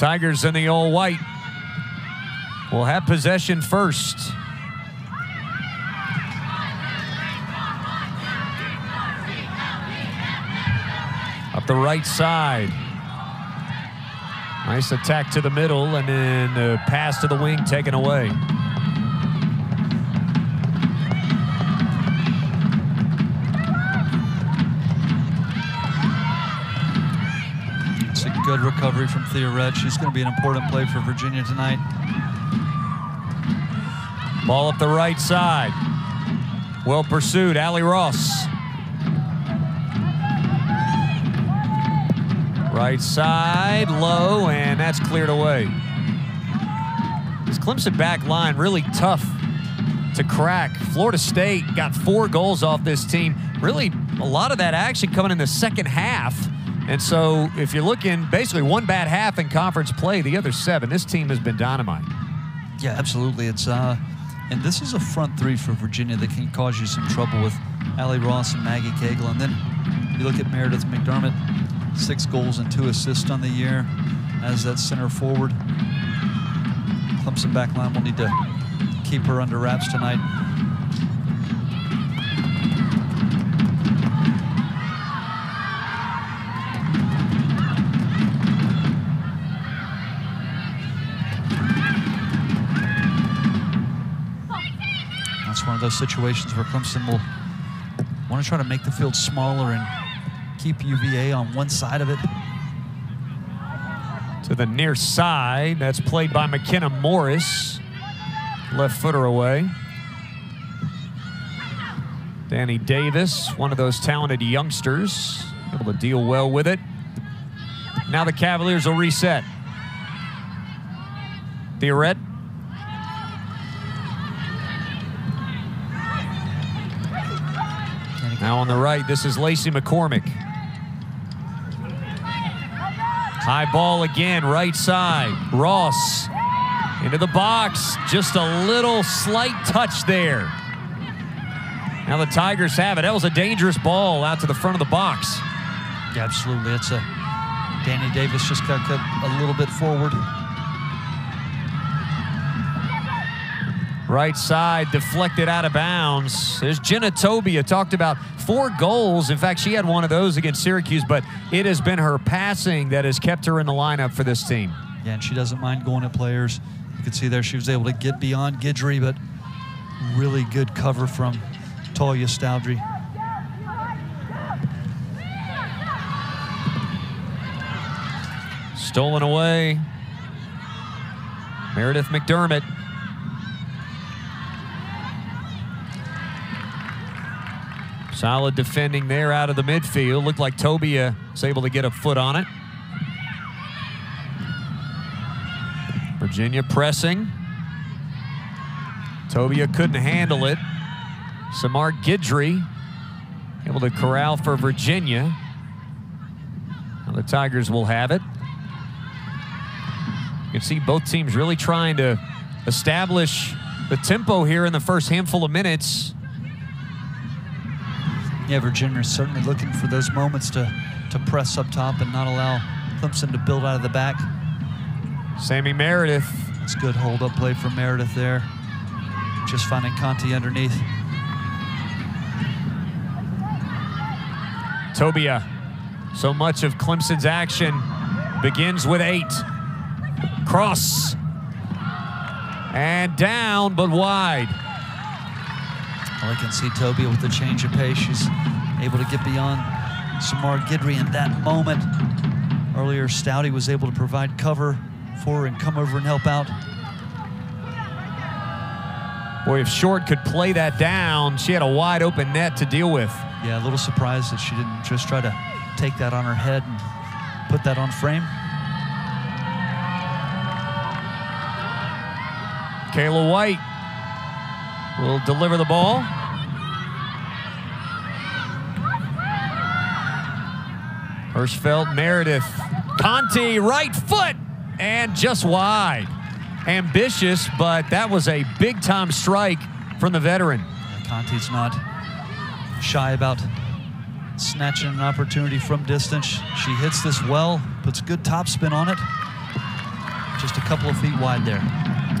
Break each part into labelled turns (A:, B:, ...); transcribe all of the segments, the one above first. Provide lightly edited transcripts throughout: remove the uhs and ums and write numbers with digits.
A: Tigers in the all white will have possession first. Up the right side. Nice attack to the middle, and then the pass to the wing taken away.
B: It's a good recovery from Thea Red. She's going to be an important play for Virginia tonight.
A: Ball up the right side. Well pursued, Allie Ross. Right side, low, and that's cleared away. This Clemson back line really tough to crack. Florida State got 4 goals off this team. Really, a lot of that action coming in the second half. And so if you're looking, basically one bad half in conference play, the other 7, this team has been dynamite.
B: Yeah, absolutely. It's and this is a front 3 for Virginia that can cause you some trouble with Allie Ross and Maggie Cagle. And then you look at Meredith McDermott, 6 goals and 2 assists on the year as that center forward. Clemson back line will need to keep her under wraps tonight. That's one of those situations where Clemson will want to try to make the field smaller and keep UVA on one side of it.
A: To the near side, that's played by McKenna Morris. Left footer away. Danny Davis, one of those talented youngsters, able to deal well with it. Now the Cavaliers will reset. Theoret. Now on the right, this is Lacey McCormick. High ball again, right side. Ross into the box. Just a little slight touch there. Now the Tigers have it. That was a dangerous ball out to the front of the box.
B: Yeah, absolutely. It's a Danny Davis just got cut a little bit forward.
A: Right side, deflected out of bounds. There's Jenna Tobia, talked about 4 goals. In fact, she had one of those against Syracuse, but it has been her passing that has kept her in the lineup for this team.
B: Yeah, and she doesn't mind going at players. You can see there she was able to get beyond Guidry, but really good cover from Talia Stowdry.
A: Stolen away. Meredith McDermott. Solid defending there out of the midfield. Looked like Tobia was able to get a foot on it. Virginia pressing. Tobia couldn't handle it. Samar Guidry able to corral for Virginia. Now the Tigers will have it. You can see both teams really trying to establish the tempo here in the first handful of minutes.
B: Yeah, Virginia's certainly looking for those moments to press up top and not allow Clemson to build out of the back.
A: Sammy Meredith.
B: It's good hold-up play from Meredith there. Just finding Conti underneath.
A: Tobia. So much of Clemson's action begins with 8. Cross. And down, but wide.
B: Well, I can see Tobia with the change of pace. She's able to get beyond Samar Guidry in that moment. Earlier, Stouty was able to provide cover for her and come over and help out.
A: Boy, if Short could play that down, she had a wide open net to deal with.
B: Yeah, a little surprised that she didn't just try to take that on her head and put that on frame.
A: Kayla White will deliver the ball. Hirschfeld, Meredith, Conti, right foot, and just wide. Ambitious, but that was a big-time strike from the veteran.
B: Conti's not shy about snatching an opportunity from distance. She hits this well, puts good topspin on it. Just a couple of feet wide there.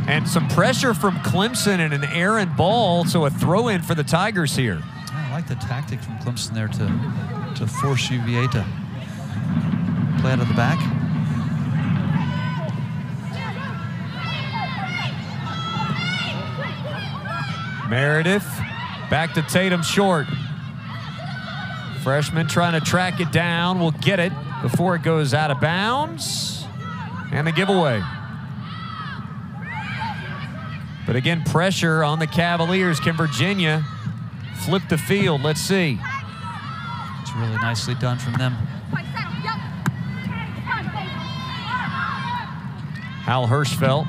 A: And some pressure from Clemson and an errant ball, so a throw-in for the Tigers here.
B: I like the tactic from Clemson there to force UVA to play out of the back.
A: Meredith back to Tatum short. Freshman trying to track it down. Will get it before it goes out of bounds. And the giveaway. But again, pressure on the Cavaliers. Can Virginia flip the field? Let's see.
B: It's really nicely done from them.
A: Hal Hirschfeld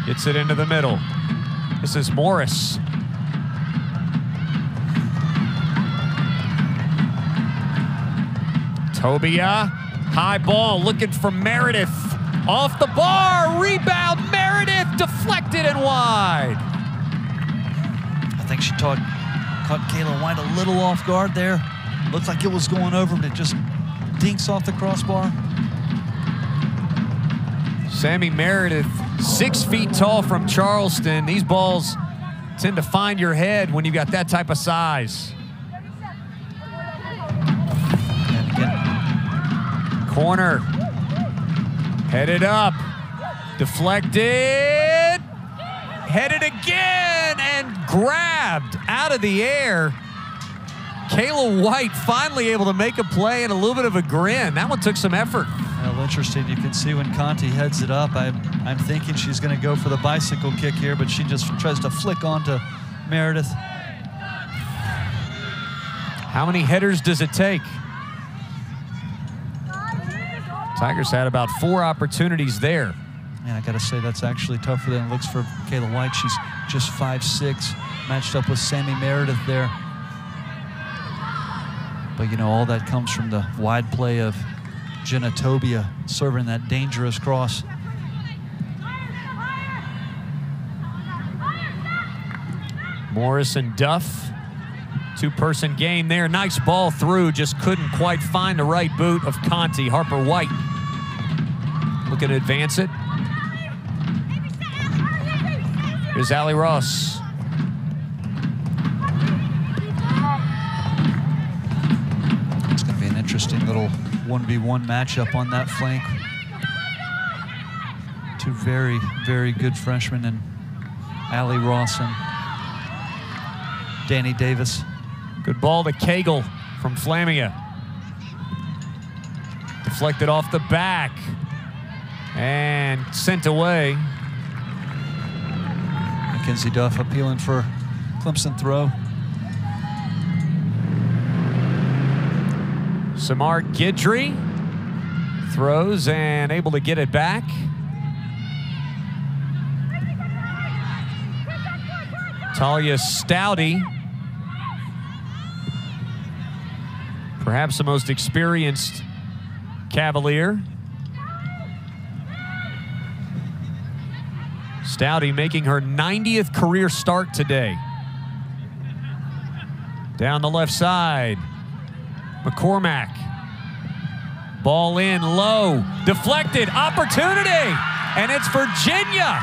A: gets it into the middle. This is Morris. Tobia, high ball, looking for Meredith. Off the bar, rebound, Meredith, deflected and wide.
B: I think she caught Kayla White a little off guard there. Looked like it was going over, but it just dinks off the crossbar.
A: Sammy Meredith, 6 feet tall from Charleston. These balls tend to find your head when you've got that type of size.
B: And again,
A: corner, headed up, deflected, headed again, and grabbed out of the air. Kayla White finally able to make a play and a little bit of a grin. That one took some effort.
B: Well, interesting. You can see when Conti heads it up, I'm thinking she's going to go for the bicycle kick here, but she just tries to flick onto Meredith.
A: How many headers does it take? Tigers had about 4 opportunities there.
B: Man, I got to say, that's actually tough for them. Looks for Kayla White. She's just 5'6", matched up with Sammy Meredith there. But, you know, all that comes from the wide play of Jenna Tobia serving that dangerous cross.
A: Morris and Duff, 2-person game there. Nice ball through, just couldn't quite find the right boot of Conti. Harper White looking to advance it. Here's Allie Ross.
B: Interesting little 1v1 matchup on that flank. 2 very, very good freshmen, and Allie Ross and Danny Davis.
A: Good ball to Cagle from Flamia. Deflected off the back and sent away.
B: Mackenzie Duff appealing for Clemson throw.
A: Samar Guidry throws and able to get it back. Talia Stouty, perhaps the most experienced Cavalier. Stouty making her 90th career start today. Down the left side. McCormack, ball in low, deflected, opportunity, and it's Virginia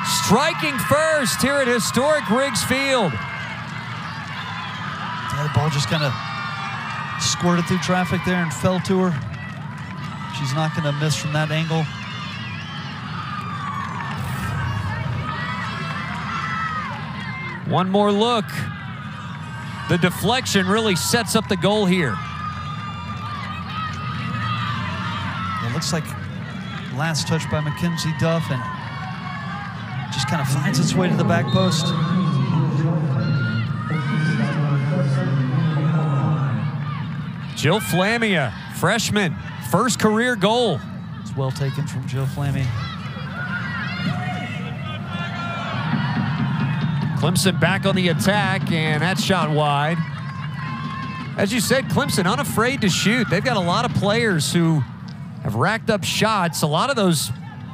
A: striking first here at historic Riggs Field.
B: Yeah, the ball just kind of squirted through traffic there and fell to her. She's not going to miss from that angle.
A: One more look. The deflection really sets up the goal here.
B: It looks like last touch by Mackenzie Duff, and just kind of finds its way to the back post.
A: Jill Flamia, freshman, first career goal.
B: It's well taken from Jill Flamia.
A: Clemson back on the attack, and that shot wide. As you said, Clemson unafraid to shoot. They've got a lot of players who have racked up shots. A lot of those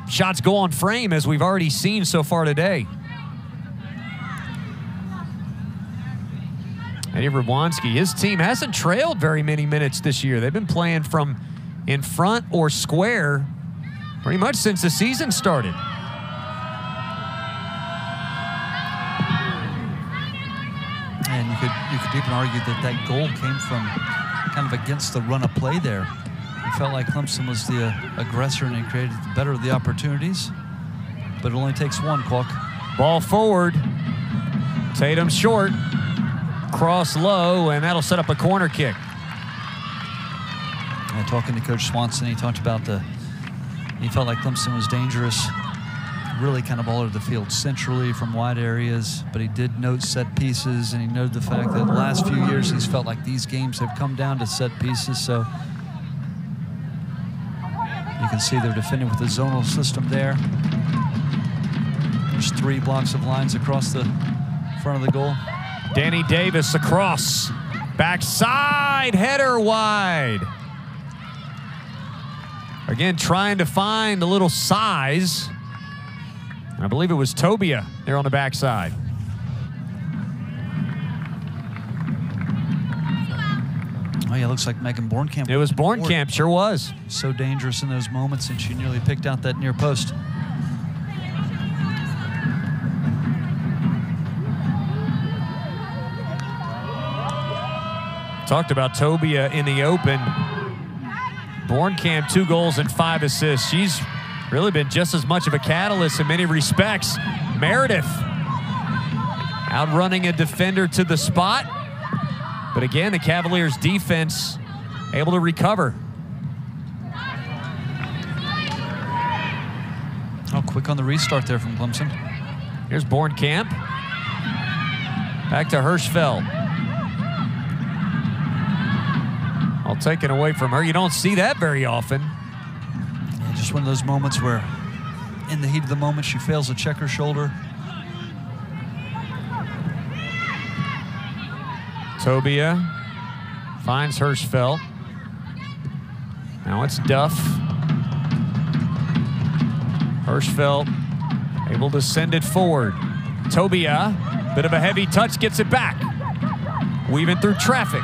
A: shots go on frame, as we've already seen so far today. Eddie Radwanski, his team hasn't trailed very many minutes this year. They've been playing from in front or square pretty much since the season started.
B: And you could even argue that that goal came from kind of against the run of play there. It felt like Clemson was the aggressor and he created the better of the opportunities. But it only takes one, Quack.
A: Ball forward. Tatum short. Cross low, and that'll set up a corner kick.
B: Yeah, talking to Coach Swanson, he talked about he felt like Clemson was dangerous, really kind of all over the field centrally from wide areas, but he did note set pieces, and he noted the fact that the last few years he's felt like these games have come down to set pieces. So you can see they're defending with the zonal system there. There's 3 blocks of lines across the front of the goal.
A: Danny Davis across. Backside header wide. Again, trying to find a little size. I believe it was Tobia there on the backside.
B: Oh, yeah, looks like Megan Bornkamp.
A: It was Bornkamp, sure was.
B: So dangerous in those moments, and she nearly picked out that near post.
A: Talked about Tobia in the open. Bornkamp, 2 goals and 5 assists. She's really been just as much of a catalyst in many respects. Meredith outrunning a defender to the spot. But again, the Cavaliers' defense able to recover.
B: Oh, quick on the restart there from Clemson.
A: Here's Bornkamp. Back to Hirschfeld. All taken away from her. You don't see that very often.
B: Yeah, just one of those moments where in the heat of the moment she fails to check her shoulder.
A: Tobia finds Hirschfeld. Now it's Duff. Hirschfeld able to send it forward. Tobia, bit of a heavy touch, gets it back. Weaving through traffic.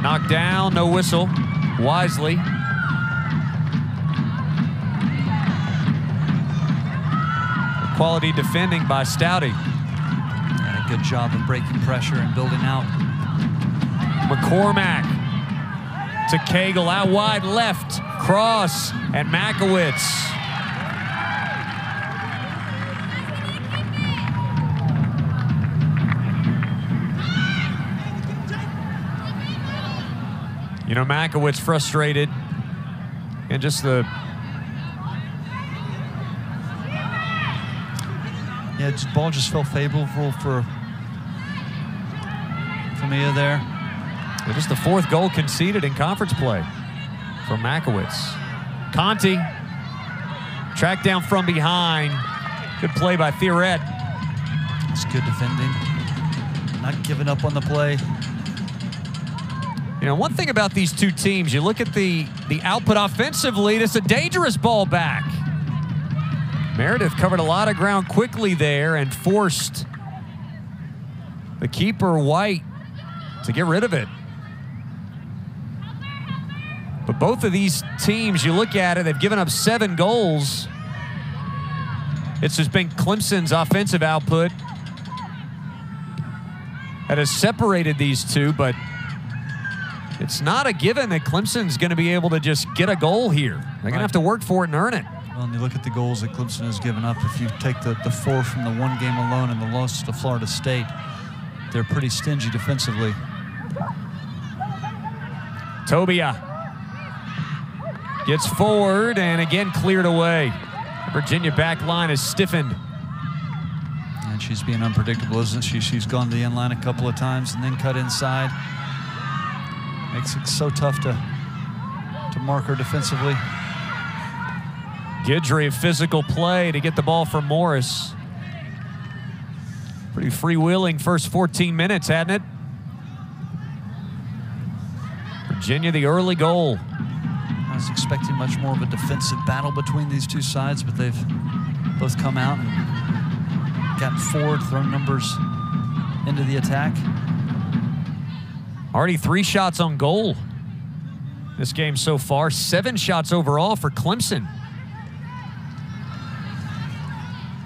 A: Knocked down, no whistle. Wisely. Quality defending by Stouty.
B: And a good job of breaking pressure and building out.
A: McCormack to Cagle, out wide left. Cross and Makowitz. You know, Makowitz frustrated, and just the...
B: Yeah, the ball just felt favorable for Mia there.
A: Just the 4th goal conceded in conference play from Makowitz. Conti tracked down from behind. Good play by Thierret.
B: It's good defending. Not giving up on the play.
A: You know, one thing about these two teams, you look at the output offensively, it's a dangerous ball back. Meredith covered a lot of ground quickly there and forced the keeper, White, to get rid of it. But both of these teams, you look at it, they've given up 7 goals. It's just been Clemson's offensive output that has separated these two, but it's not a given that Clemson's going to be able to just get a goal here. They're going to have to work for it and earn it.
B: Well, and you look at the goals that Clemson has given up. If you take the 4 from the 1 game alone and the loss to Florida State, they're pretty stingy defensively.
A: Tobia gets forward and again cleared away. Virginia back line is stiffened.
B: And she's being unpredictable, isn't she? She's gone to the end line a couple of times and then cut inside. Makes it so tough to mark her defensively.
A: Guidry, physical play to get the ball from Morris. Pretty freewheeling first 14 minutes, hadn't it? Virginia, the early goal.
B: I was expecting much more of a defensive battle between these two sides, but they've both come out and gotten forward, thrown numbers into the attack.
A: Already 3 shots on goal this game so far. 7 shots overall for Clemson.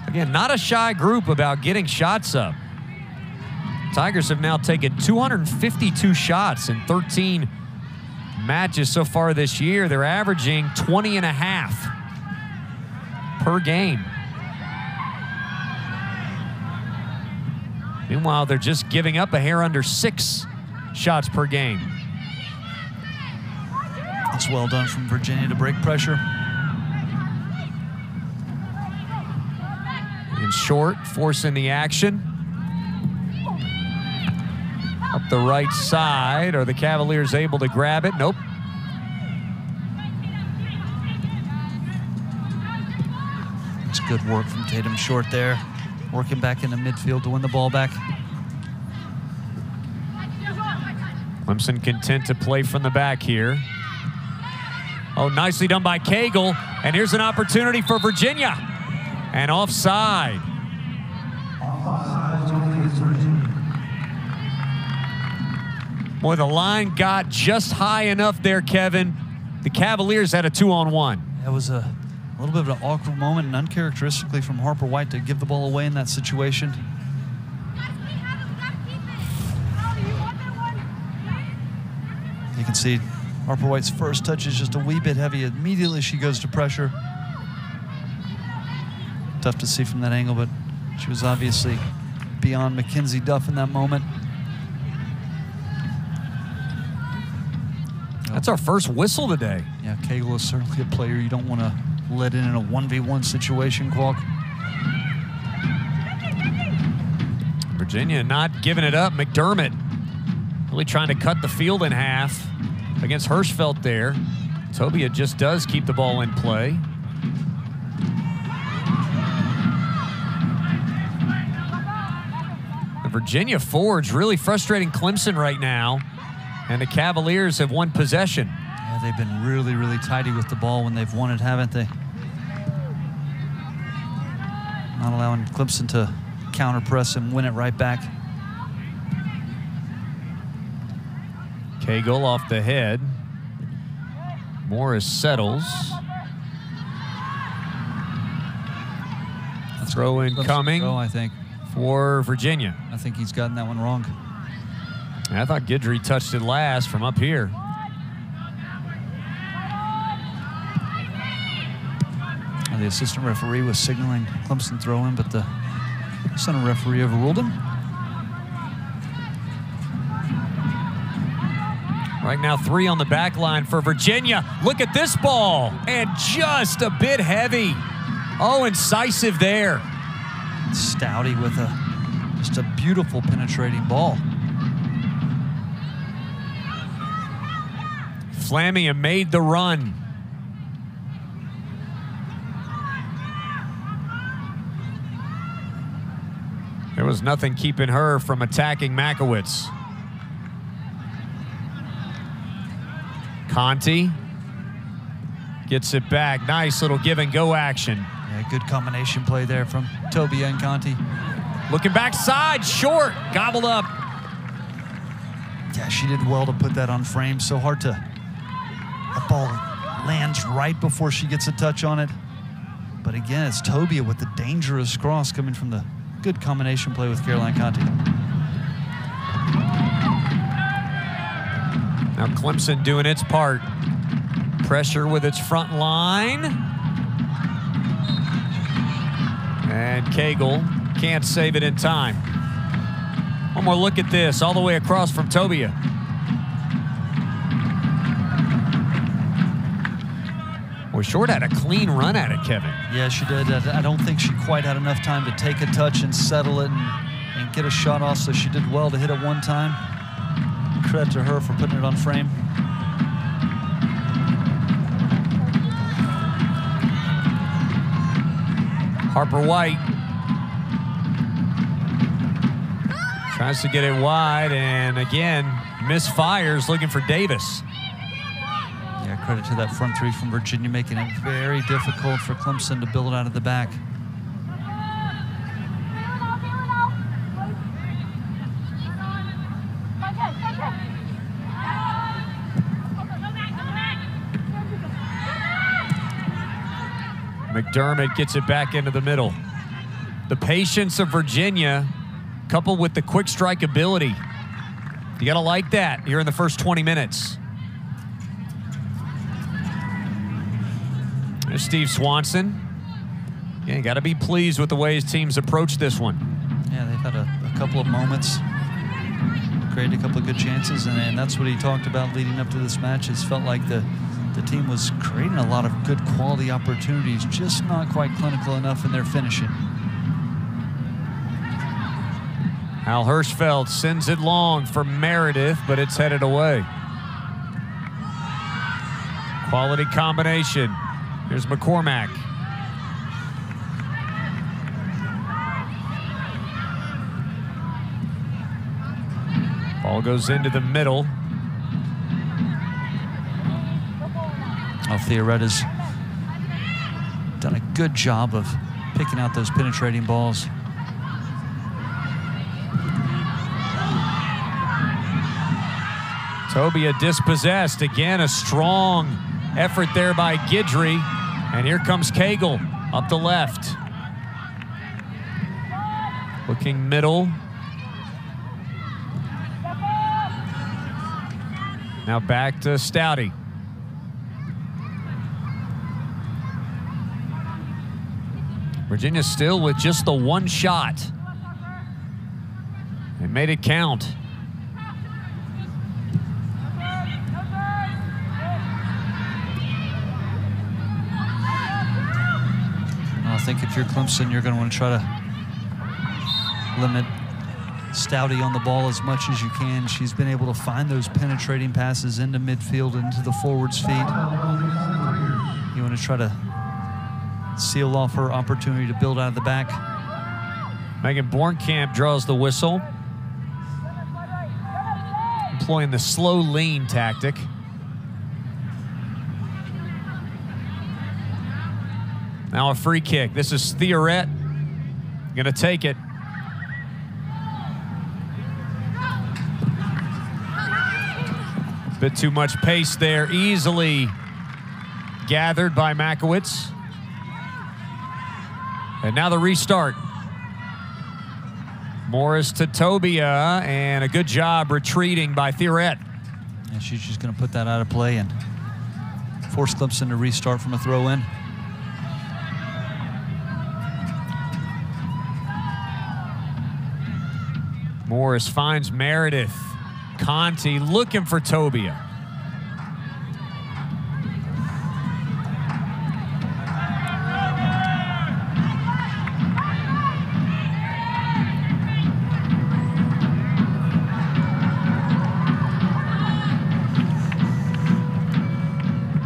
A: Again, not a shy group about getting shots up. Tigers have now taken 252 shots in 13 matches so far this year. They're averaging 20.5 per game. Meanwhile, they're just giving up a hair under 6 shots per game.
B: It's well done from Virginia to break pressure.
A: In short, forcing the action. Up the right side. Are the Cavaliers able to grab it? Nope.
B: It's good work from Tatum Short there. Working back into midfield to win the ball back.
A: Clemson content to play from the back here. Oh, nicely done by Cagle. And here's an opportunity for Virginia. And offside. Boy, the line got just high enough there, Kevin. The Cavaliers had a 2-on-1.
B: That was a little bit of an awkward moment and uncharacteristically from Harper White to give the ball away in that situation. You can see Harper White's first touch is just a wee bit heavy. Immediately she goes to pressure. Tough to see from that angle, but she was obviously beyond Mackenzie Duff in that moment.
A: That's our first whistle today.
B: Yeah, Cagle is certainly a player you don't want to let in a 1v1 situation, Qualk.
A: Virginia not giving it up. McDermott really trying to cut the field in half against Hirschfeld there. Tobia just does keep the ball in play. The Virginia forwards really frustrating Clemson right now, and the Cavaliers have won possession.
B: Yeah, they've been really, really tidy with the ball when they've won it, haven't they? Not allowing Clemson to counter press and win it right back.
A: Cagle off the head. Morris settles. Throw in coming.
B: I think.
A: For Virginia.
B: I think he's gotten that one wrong.
A: I thought Guidry touched it last from up here.
B: The assistant referee was signaling Clemson throw-in, but the center referee overruled him.
A: Right now, 3 on the back line for Virginia. Look at this ball, and just a bit heavy. Oh, incisive there.
B: Stouty with just a beautiful penetrating ball.
A: Flamia made the run. There was nothing keeping her from attacking Makowitz. Conti gets it back. Nice little give and go action.
B: Yeah, good combination play there from Tobia and Conti.
A: Looking backside, short, gobbled up.
B: Yeah, she did well to put that on frame. So hard to, the ball lands right before she gets a touch on it. But again, it's Tobia with the dangerous cross coming from the good combination play with Caroline Conti.
A: Now Clemson doing its part. Pressure with its front line. And Cagle can't save it in time. One more look at this, all the way across from Tobia. Well, Short had a clean run at it, Kevin.
B: Yeah, she did. I don't think she quite had enough time to take a touch and settle it and get a shot off, so she did well to hit it one time. Credit to her for putting it on frame.
A: Harper White tries to get it wide, and again, misfires looking for Davis.
B: Yeah, credit to that front 3 from Virginia, making it very difficult for Clemson to build out of the back.
A: McDermott gets it back into the middle. The patience of Virginia, coupled with the quick strike ability. You got to like that here in the first 20 minutes. There's Steve Swanson. Yeah, you got to be pleased with the way his teams approach this one.
B: Yeah, they've had a couple of moments, created a couple of good chances, and that's what he talked about leading up to this match. It's felt like the team was creating a lot of good quality opportunities, just not quite clinical enough in their finishing.
A: Al Hirschfeld sends it long for Meredith, but it's headed away. Quality combination. Here's McCormack. Ball goes into the middle.
B: Theoretta's done a good job of picking out those penetrating balls.
A: Tobia dispossessed. Again, a strong effort there by Guidry. And here comes Cagle up the left. Looking middle. Now back to Stouty. Virginia still with just the one shot. They made it count.
B: I think if you're Clemson, you're going to want to try to limit Stouty on the ball as much as you can. She's been able to find those penetrating passes into midfield, into the forwards' feet. You want to try to seal off her opportunity to build out of the back.
A: Megan Bornkamp draws the whistle, employing the slow lean tactic. Now a free kick. This is Theoret. Gonna take it. Bit too much pace there. Easily gathered by Makowitz. And now the restart. Morris to Tobia, and a good job retreating by Theoret.
B: And she's just going to put that out of play and force Clemson to restart from a throw-in.
A: Morris finds Meredith. Conti looking for Tobia.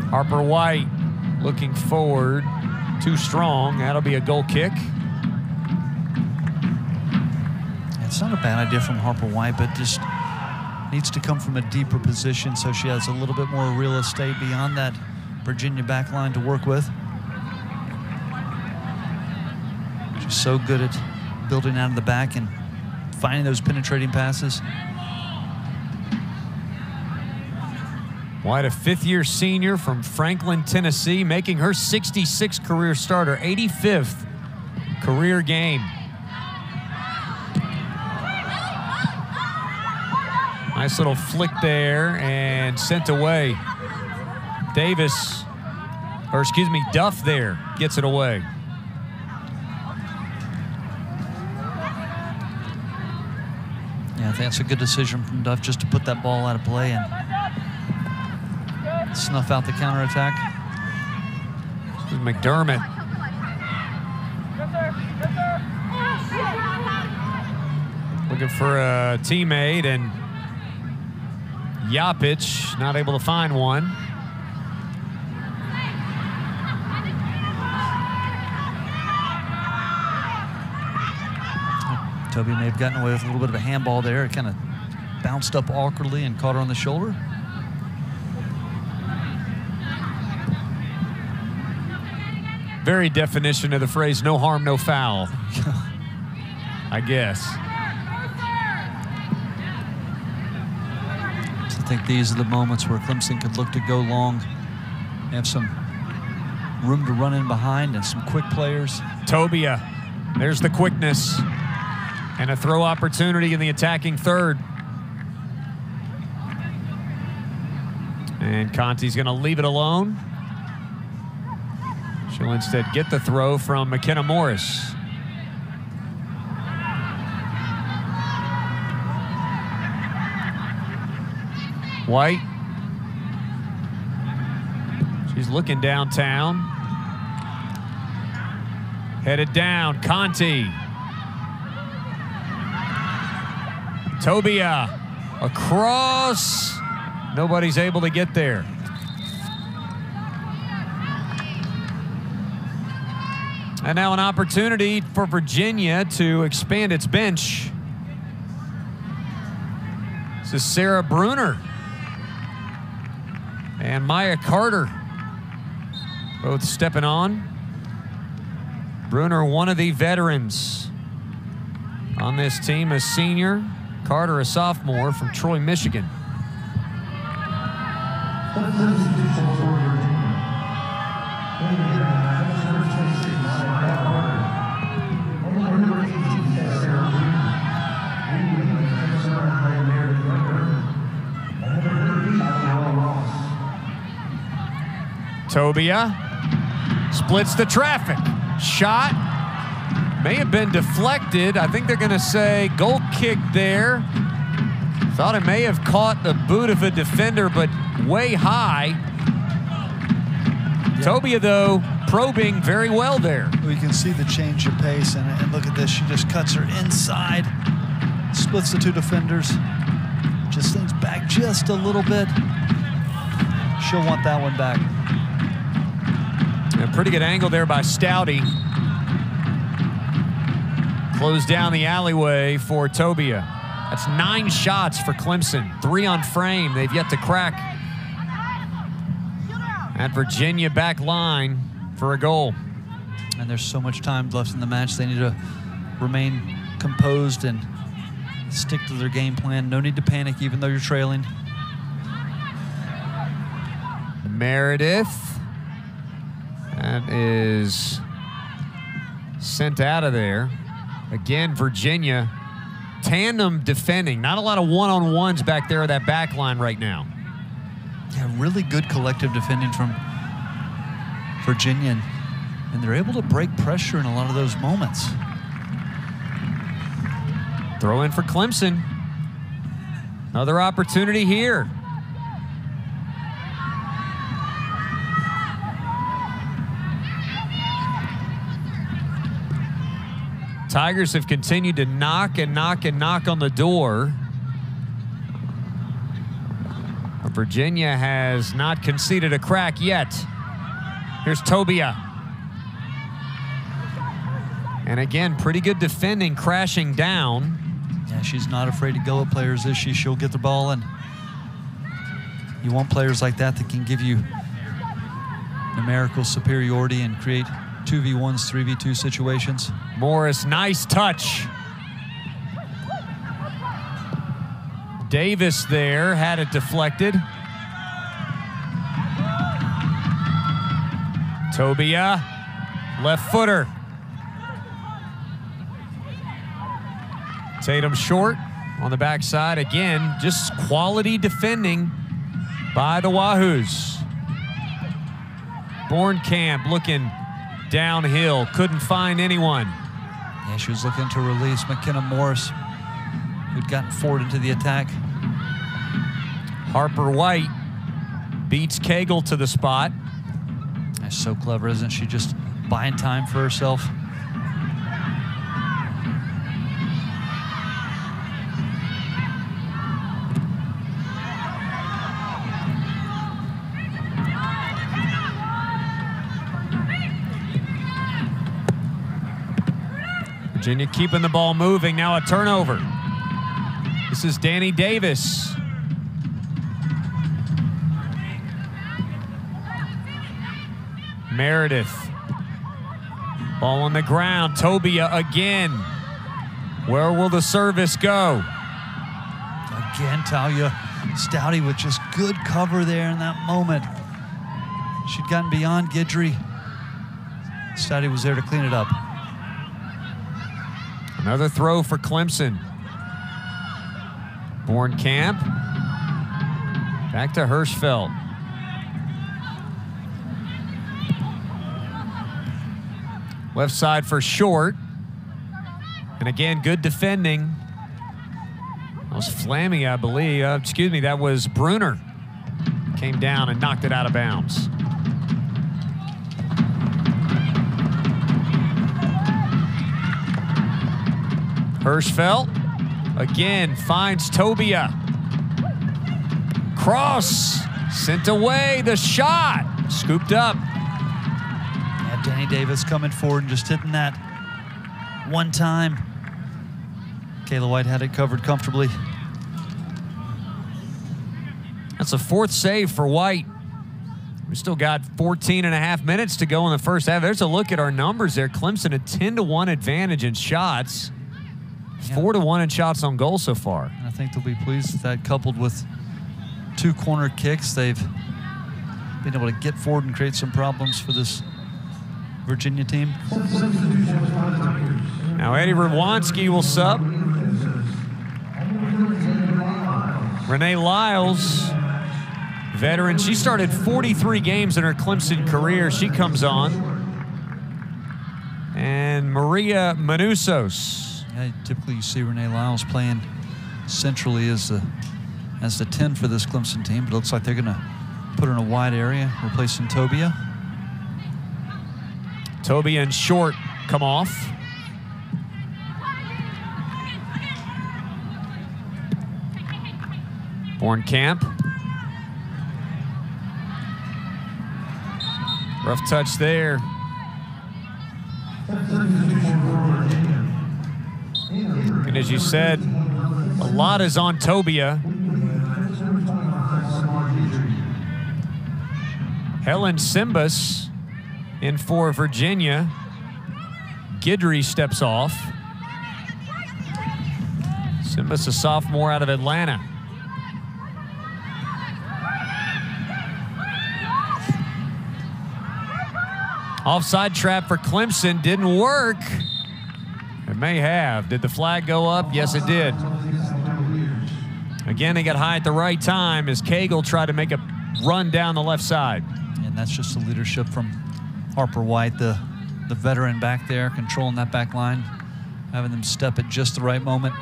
A: Harper White looking forward. Too strong. That'll be a goal kick.
B: It's not a bad idea from Harper White, but just needs to come from a deeper position so she has a little bit more real estate beyond that Virginia back line to work with. She's so good at building out of the back and finding those penetrating passes.
A: White, a fifth-year senior from Franklin, Tennessee, making her 66th career starter, 85th career game. Nice little flick there and sent away. Davis, or excuse me, Duff there gets it away.
B: Yeah, I think that's a good decision from Duff just to put that ball out of play and snuff out the counterattack.
A: This is McDermott. Looking for a teammate, and Yapich not able to find one.
B: Toby may have gotten away with a little bit of a handball there. It kind of bounced up awkwardly and caught her on the shoulder.
A: Very definition of the phrase, no harm, no foul. I guess.
B: I think these are the moments where Clemson could look to go long, have some room to run in behind and some quick players.
A: Tobia, there's the quickness. And a throw opportunity in the attacking third. And Conti's going to leave it alone. She'll instead get the throw from McKenna Morris. White. She's looking downtown. Headed down, Conti. Tobia across. Nobody's able to get there. And now an opportunity for Virginia to expand its bench. This is Sarah Bruner and Maya Carter both stepping on. Bruner, one of the veterans on this team, a senior. Carter, a sophomore from Troy, Michigan. Tobia splits the traffic. Shot may have been deflected. I think they're going to say goal kick there. Thought it may have caught the boot of a defender, but way high. Tobia, though, probing very well there.
B: We can see the change of pace, and look at this. She just cuts her inside, splits the two defenders, just leans back just a little bit. She'll want that one back.
A: A pretty good angle there by Stouty. Close down the alleyway for Tobia. That's 9 shots for Clemson, 3 on frame. They've yet to crack. At Virginia back line for a goal.
B: And there's so much time left in the match. They need to remain composed and stick to their game plan. No need to panic even though you're trailing.
A: Meredith. That is sent out of there. Again, Virginia, tandem defending. Not a lot of one-on-ones back there at that back line right now.
B: Yeah, really good collective defending from Virginia. And they're able to break pressure in a lot of those moments.
A: Throw in for Clemson. Another opportunity here. Tigers have continued to knock and knock and knock on the door. Virginia has not conceded a crack yet. Here's Tobia. And again, pretty good defending, crashing down.
B: Yeah, she's not afraid to go at players, is she? She'll get the ball, and you want players like that that can give you numerical superiority and create 2v1s, 3v2 situations.
A: Morris, nice touch. Davis there, had it deflected. Tobia, left footer. Tatum short on the backside. Again, just quality defending by the Wahoos. Bornkamp looking downhill, couldn't find anyone.
B: Yeah, she was looking to release McKenna Morris, who'd gotten forward into the attack.
A: Harper White beats Cagle to the spot.
B: That's so clever, isn't she? Just buying time for herself.
A: Virginia keeping the ball moving. Now a turnover. This is Danny Davis. Meredith. Ball on the ground. Tobia again. Where will the service go?
B: Again, Talia Stouty with just good cover there in that moment. She'd gotten beyond Guidry, Stouty was there to clean it up.
A: Another throw for Clemson. Bornkamp. Back to Hirschfeld. Left side for Short. And again, good defending. That was Flammy, I believe. Excuse me, that was Bruner. Came down and knocked it out of bounds. Hirschfeld again finds Tobia. Cross sent away. The shot scooped up.
B: Yeah, Denny Davis coming forward and just hitting that one time. Kayla White had it covered comfortably.
A: That's a 4th save for White. We still got 14.5 minutes to go in the first half. There's a look at our numbers there. Clemson a 10-1 advantage in shots. 4-1 in shots on goal so far.
B: I think they'll be pleased with that, coupled with 2 corner kicks. They've been able to get forward and create some problems for this Virginia team.
A: Now Eddie Rwanski will sub. Renee Lyles, veteran. She started 43 games in her Clemson career. She comes on. And Maria Manusos.
B: Yeah, typically you see Renee Lyles playing centrally as the 10 for this Clemson team, but it looks like they're going to put her in a wide area, replacing Tobia.
A: Tobia and Short come off. Bornkamp. Rough touch there. And as you said, a lot is on Tobia. Helen Simbas in for Virginia. Guidry steps off. Simbas, a sophomore out of Atlanta. Offside trap for Clemson didn't work. It may have. Did the flag go up? Yes, it did. Again, they got high at the right time as Cagle tried to make a run down the left side.
B: And that's just the leadership from Harper White, the veteran back there, controlling that back line, having them step at just the right moment.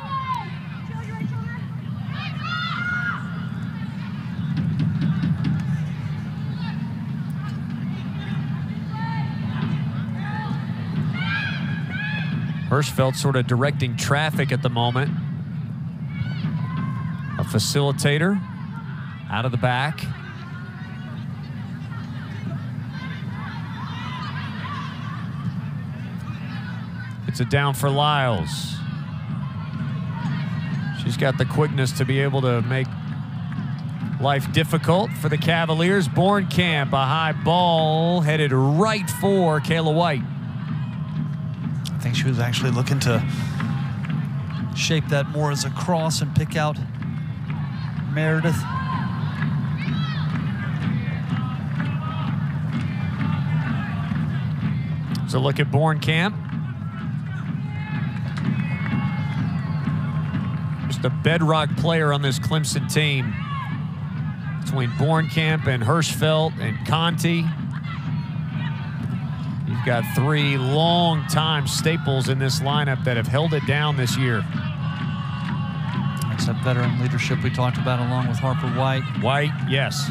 A: Hirschfeld sort of directing traffic at the moment. A facilitator out of the back. It's a down for Lyles. She's got the quickness to be able to make life difficult for the Cavaliers. Bornkamp, a high ball headed right for Kayla White.
B: I think she was actually looking to shape that more as a cross and pick out Meredith.
A: So look at Bornkamp. Just a bedrock player on this Clemson team. Between Bornkamp and Hirschfeld and Conti. You've got 3 long-time staples in this lineup that have held it down this year.
B: That's that veteran leadership we talked about along with Harper White.
A: White, yes.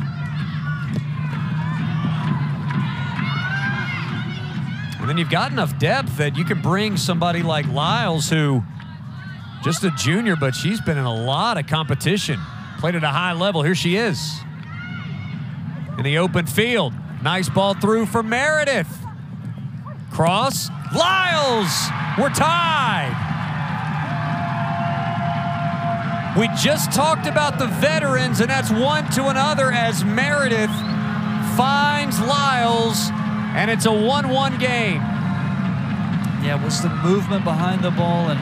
A: And then you've got enough depth that you can bring somebody like Lyles, who just a junior, but she's been in a lot of competition. Played at a high level. Here she is in the open field. Nice ball through for Meredith. Cross, Lyles, we're tied. We just talked about the veterans, and that's one to another as Meredith finds Lyles, and it's a 1-1 game.
B: Yeah, it was the movement behind the ball and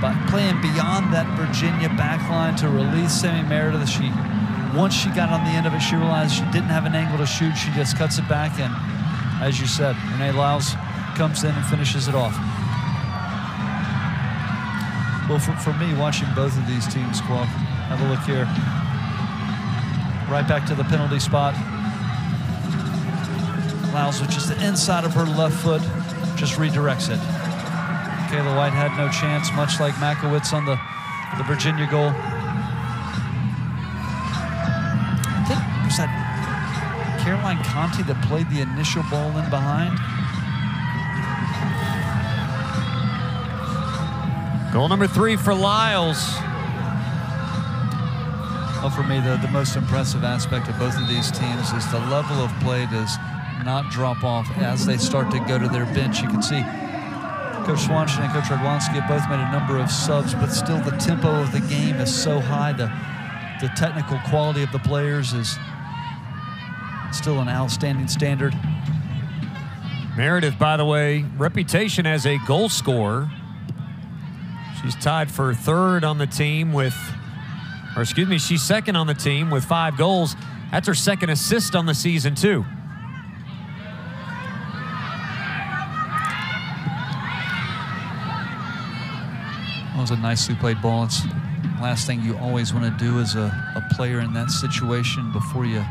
B: by playing beyond that Virginia backline to release Sammy Meredith. Once she got on the end of it, she realized she didn't have an angle to shoot. She just cuts it back and as you said, Renee Lyles comes in and finishes it off. Well, for me, watching both of these teams, Squawk, have a look here. Right back to the penalty spot. Lyles with just the inside of her left foot, just redirects it. Kayla White had no chance, much like Makowitz on the Virginia goal. I think was that Caroline Conti that played the initial ball in behind.
A: Goal number 3 for Lyles.
B: Well, for me, the most impressive aspect of both of these teams is the level of play does not drop off as they start to go to their bench. You can see Coach Swanson and Coach Radwanski have both made a number of subs, but still the tempo of the game is so high. The technical quality of the players is still an outstanding standard.
A: Meredith, by the way, reputation as a goal scorer. She's tied for 3rd on the team with, or excuse me, she's 2nd on the team with 5 goals. That's her 2nd assist on the season, too.
B: That was a nicely played ball. It's the last thing you always want to do as a player in that situation before you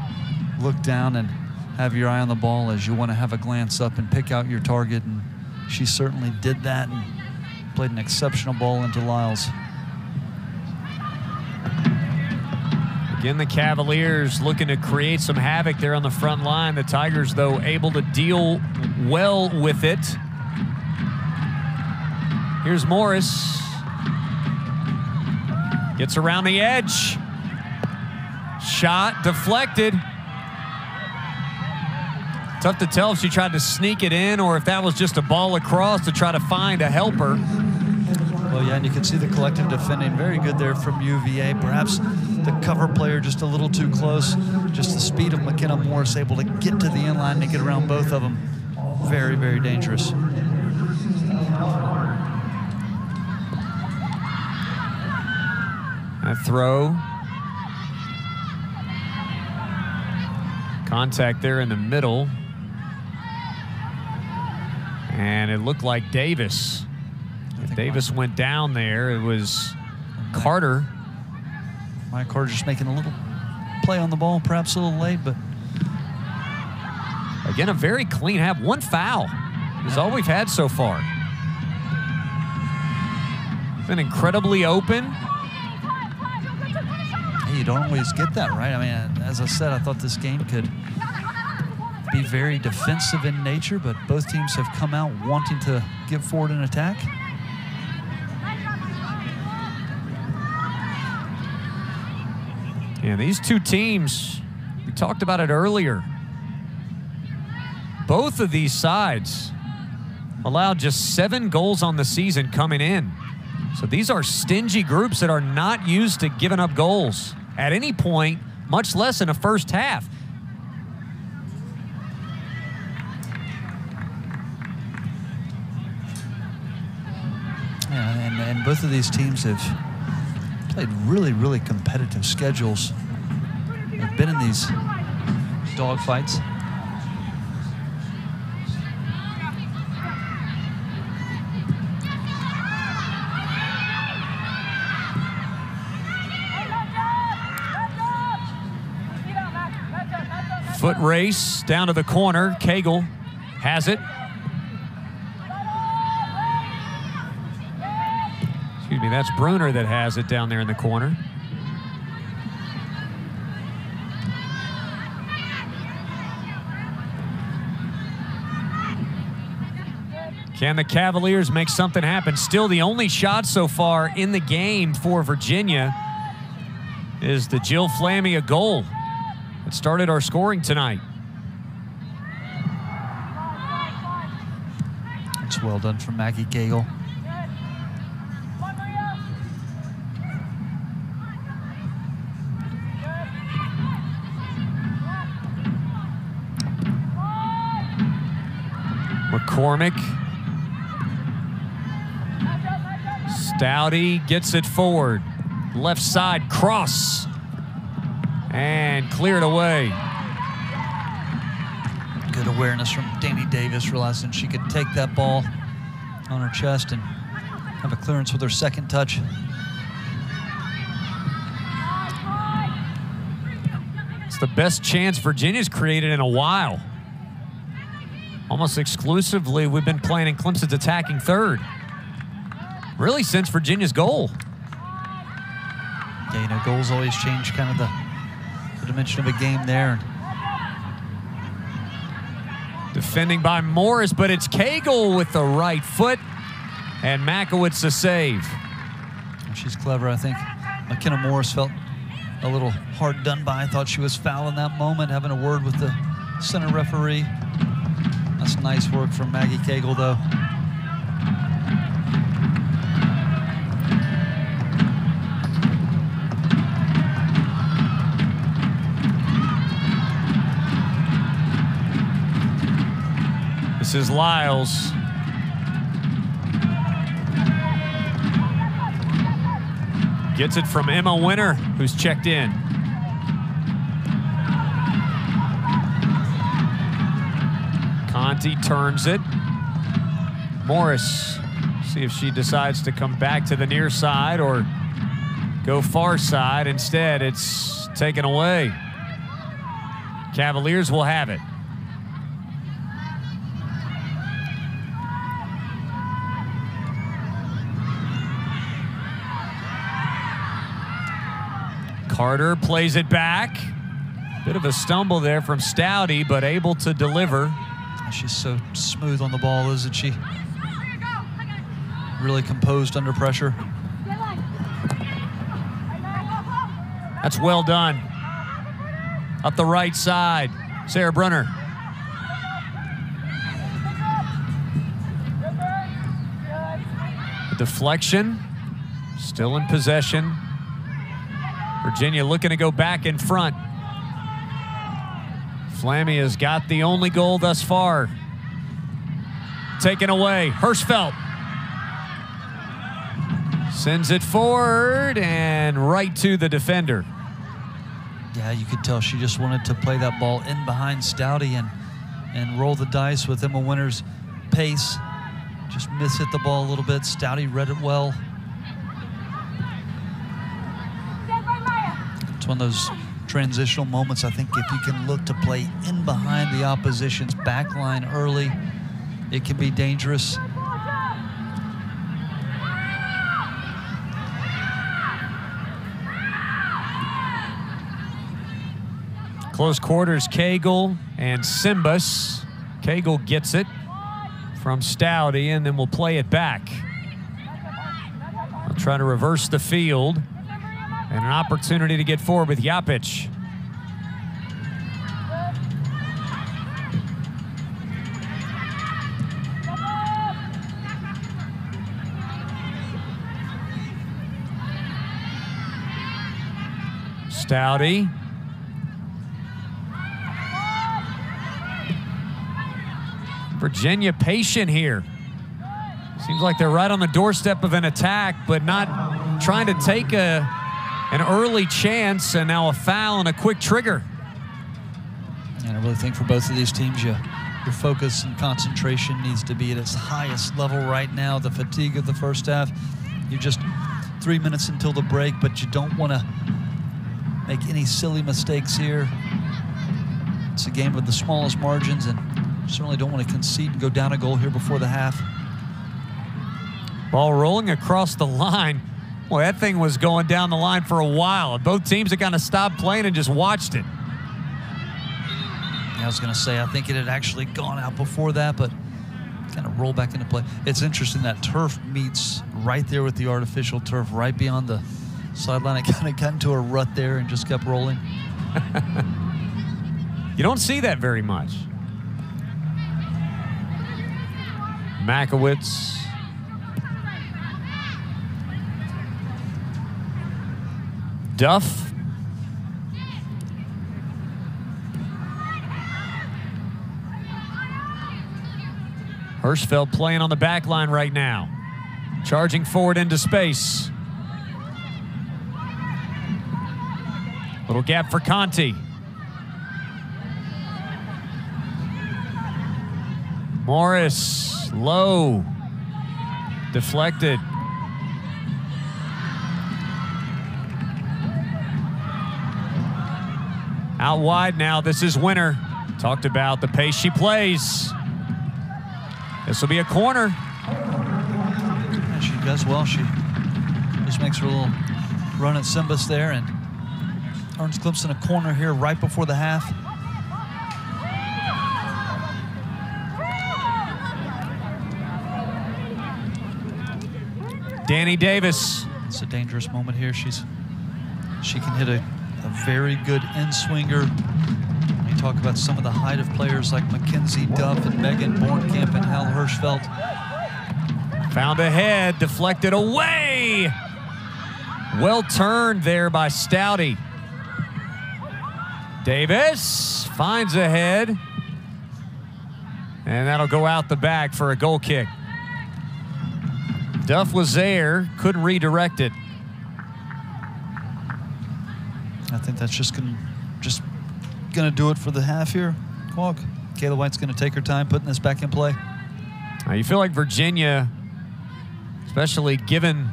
B: look down and have your eye on the ball, as you want to have a glance up and pick out your target, and she certainly did that and played an exceptional ball into Lyles.
A: Again, the Cavaliers looking to create some havoc there on the front line. The Tigers, though, able to deal well with it. Here's Morris. Gets around the edge. Shot deflected. Tough to tell if she tried to sneak it in or if that was just a ball across to try to find a helper.
B: Well, yeah, and you can see the collective defending very good there from UVA. Perhaps the cover player just a little too close. Just the speed of McKenna Morris able to get to the inline and get around both of them. Very, very dangerous.
A: A throw. Contact there in the middle. And it looked like Davis. If Davis went down there, it was Carter.
B: Mike Carter just making a little play on the ball, perhaps a little late, but
A: again, a very clean half. 1 foul is all we've had so far. Been incredibly open.
B: Hey, you don't always get that, right? I mean, as I said, I thought this game could be very defensive in nature, but both teams have come out wanting to get forward and attack.
A: Yeah, these two teams, we talked about it earlier. Both of these sides allowed just 7 goals on the season coming in. So these are stingy groups that are not used to giving up goals at any point, much less in a first half.
B: Yeah, and both of these teams have played really, really competitive schedules. They've been in these dogfights.
A: Foot race down to the corner. Cagle has it. Excuse me, that's Bruner that has it down there in the corner. Can the Cavaliers make something happen? Still the only shot so far in the game for Virginia is the Jill Flamia goal that started our scoring tonight.
B: It's well done from Maggie Cagle.
A: McCormick. Stouty gets it forward. Left side cross. And cleared away.
B: Good awareness from Danny Davis, realizing she could take that ball on her chest and have a clearance with her second touch.
A: It's the best chance Virginia's created in a while. Almost exclusively, we've been playing in Clemson's attacking third. Really since Virginia's goal.
B: Yeah, you know, goals always change kind of the dimension of a game there.
A: Defending by Morris, but it's Cagle with the right foot. And Makowitz the save.
B: She's clever, I think. McKenna Morris felt a little hard done by. I thought she was foul in that moment, having a word with the center referee. That's nice work from Maggie Cagle, though.
A: This is Lyles. Gets it from Emma Winter, who's checked in. Conti turns it. Morris, see if she decides to come back to the near side or go far side. Instead, it's taken away. Cavaliers will have it. Carter plays it back. Bit of a stumble there from Stouty, but able to deliver.
B: She's so smooth on the ball, isn't she? Really composed under pressure.
A: That's well done. Up the right side, Sarah Brunner. The deflection, still in possession. Virginia looking to go back in front. Flammy has got the only goal thus far. Taken away, Hirschfeld. Sends it forward and right to the defender.
B: Yeah, you could tell she just wanted to play that ball in behind Stouty and roll the dice with Emma Winter's pace. Just miss-hit the ball a little bit. Stouty read it well. It's one of those transitional moments, I think, if you can look to play in behind the opposition's back line early, it can be dangerous.
A: Close quarters, Cagle and Simbas. Cagle gets it from Stouty, and then we'll play it back. We'll try to reverse the field. And an opportunity to get forward with Yapic. Stouty. Virginia patient here. Seems like they're right on the doorstep of an attack, but not trying to take an early chance, and now a foul and a quick trigger.
B: And I really think for both of these teams, your focus and concentration needs to be at its highest level right now. The fatigue of the first half, you're just 3 minutes until the break, but you don't want to make any silly mistakes here. It's a game with the smallest margins, and certainly don't want to concede and go down a goal here before the half.
A: Ball rolling across the line. Boy, that thing was going down the line for a while. Both teams had kind of stopped playing and just watched it.
B: Yeah, I was going to say, I think it had actually gone out before that, but kind of rolled back into play. It's interesting that turf meets right there with the artificial turf, right beyond the sideline. It kind of got into a rut there and just kept rolling.
A: You don't see that very much. Makowitz. Duff. Hirschfeld playing on the back line right now. Charging forward into space. Little gap for Conti. Morris, low, deflected. Out wide now, this is Winter. Talked about the pace she plays. This will be a corner.
B: Yeah, she does well. She just makes her little run at Simbas there and earns Clemson a corner here right before the half.
A: Danny Davis.
B: It's a dangerous moment here. She can hit a very good in-swinger. You talk about some of the height of players like Mackenzie Duff and Megan Bornkamp and Hal Hirschfeld.
A: Found a head, deflected away. Well turned there by Stouty. Davis finds a head. And that'll go out the back for a goal kick. Duff was there, couldn't redirect it.
B: I think that's just gonna do it for the half here. Quag. Kayla White's gonna take her time putting this back in play.
A: Now you feel like Virginia, especially given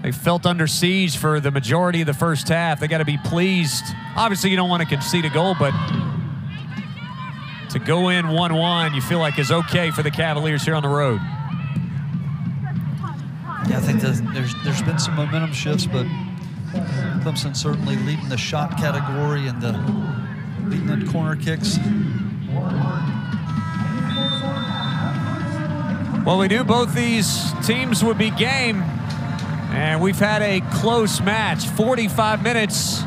A: they felt under siege for the majority of the first half, they got to be pleased. Obviously, you don't want to concede a goal, but to go in 1-1, you feel like is okay for the Cavaliers here on the road.
B: Yeah, I think there's been some momentum shifts, but Clemson certainly leading the shot category and leading in corner kicks.
A: Well, we knew both these teams would be game, and we've had a close match, 45 minutes,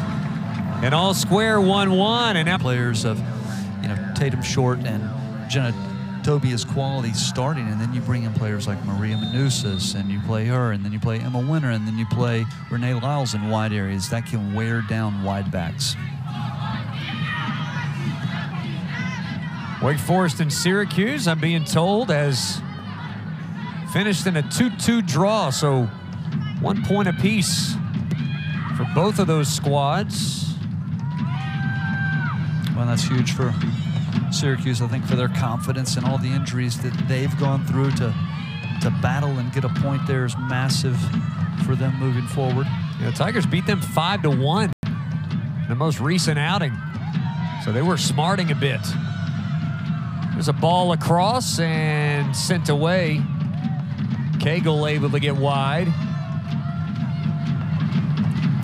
A: and all square 1-1. And now
B: players of, Tatum Short and Jenna Tobias quality starting, and then you bring in players like Maria Manusas, and you play her, and then you play Emma Winter, and then you play Renee Lyles in wide areas. That can wear down wide backs.
A: Wake Forest and Syracuse, I'm being told, has finished in a 2-2 draw, so 1 point apiece for both of those squads.
B: Well, that's huge for Syracuse, I think, for their confidence and all the injuries that they've gone through. To battle and get a point there is massive for them moving forward.
A: The Tigers beat them 5-1 in the most recent outing, so they were smarting a bit. There's a ball across and sent away. Cagle able to get wide.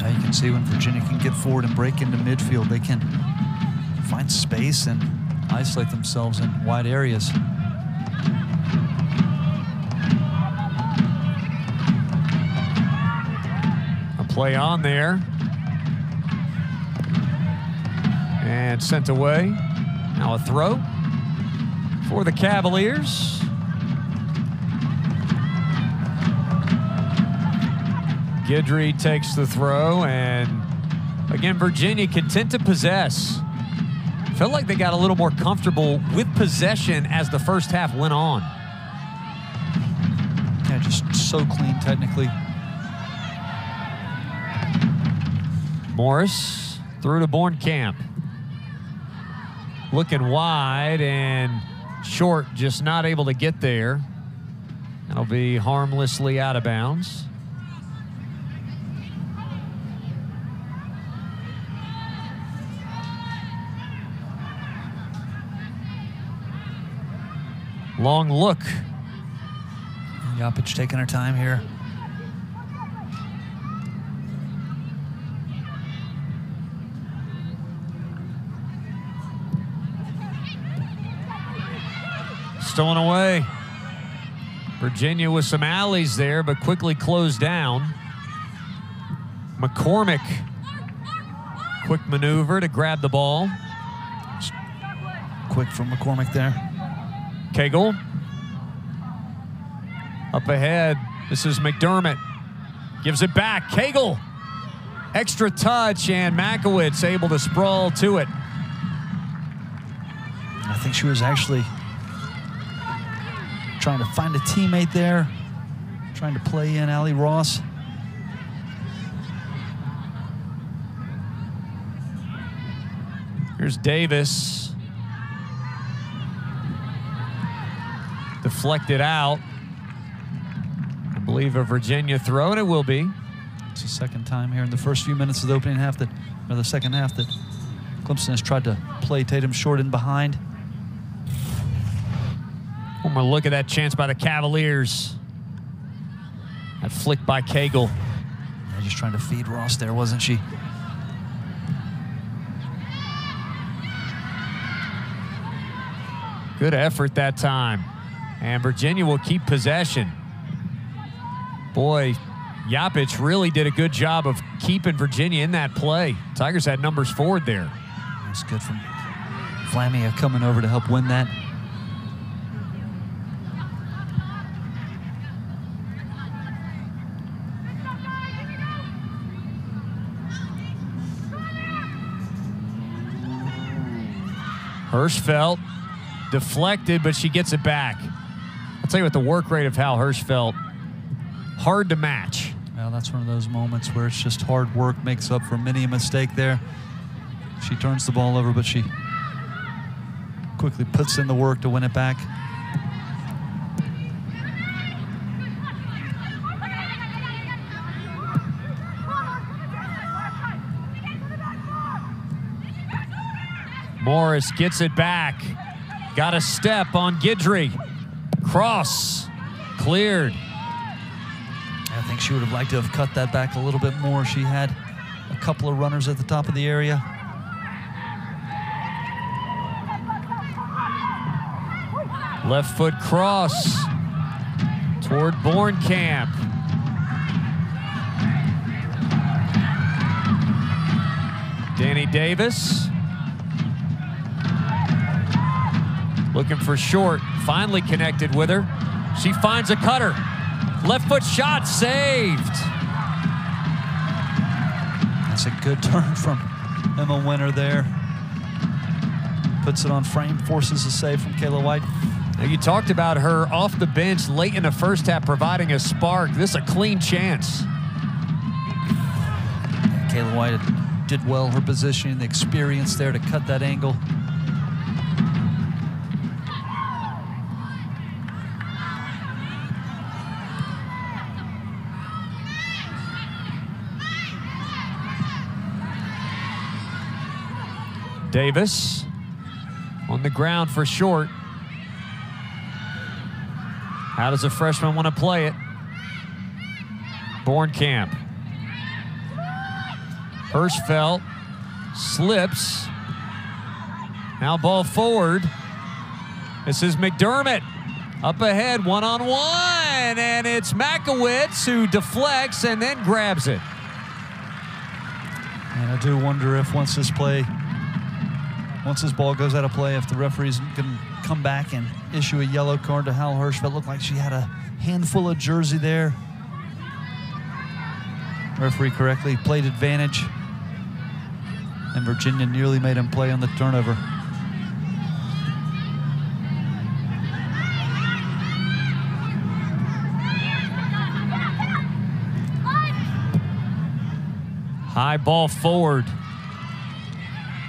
B: Now you can see when Virginia can get forward and break into midfield, they can find space and isolate themselves in wide areas.
A: A play on there. And sent away. Now a throw for the Cavaliers. Guidry takes the throw, and again, Virginia content to possess. Felt like they got a little more comfortable with possession as the first half went on.
B: Yeah, just so clean technically.
A: Morris through to Bornkamp. Looking wide, and Short just not able to get there. That'll be harmlessly out of bounds. Long look.
B: Yapich taking her time here.
A: Stolen away. Virginia with some alleys there, but quickly closed down. McCormick. Quick maneuver to grab the ball.
B: Quick from McCormick there.
A: Cagle. Up ahead. This is McDermott. Gives it back. Cagle. Extra touch, and Makowitz able to sprawl to it.
B: I think she was actually trying to find a teammate there, trying to play in Allie Ross.
A: Here's Davis. deflected out. I believe a Virginia throw, and it will be.
B: It's the second time here in the first few minutes of the opening half or the second half that Clemson has tried to play Tatum short and behind.
A: One more look at that chance by the Cavaliers. That flick by Cagle.
B: Yeah, just trying to feed Ross there, wasn't she?
A: Good effort that time. And Virginia will keep possession. Boy, Yapich really did a good job of keeping Virginia in that play. Tigers had numbers forward there.
B: That's good from Flamia coming over to help win that.
A: Hirschfeld deflected, but she gets it back. I'll tell you what, the work rate of Hal Hirschfeld, hard to match.
B: Well, that's one of those moments where it's just hard work makes up for many a mistake there. She turns the ball over, but she quickly puts in the work to win it back.
A: Morris gets it back. Got a step on Guidry. Cross. Cleared.
B: I think she would have liked to have cut that back a little bit more. She had a couple of runners at the top of the area.
A: Left foot cross toward Bornkamp. Danny Davis. Looking for Short. Finally connected with her. She finds a cutter. Left foot shot saved.
B: That's a good turn from Emma Winter there. Puts it on frame, forces a save from Kayla White.
A: Now you talked about her off the bench late in the first half providing a spark. This is a clean chance.
B: Kayla White did well, her positioning, the experience there to cut that angle.
A: Davis on the ground for Short. How does a freshman want to play it? Bornkamp. Hirschfeld slips. Now ball forward. This is McDermott. Up ahead, one-on-one, and it's Makowitz who deflects and then grabs it.
B: And I do wonder if once this ball goes out of play, if the referee's going to come back and issue a yellow card to Hal Hirschfeld. Looked like she had a handful of jersey there. Referee correctly played advantage. And Virginia nearly made him play on the turnover.
A: High ball forward.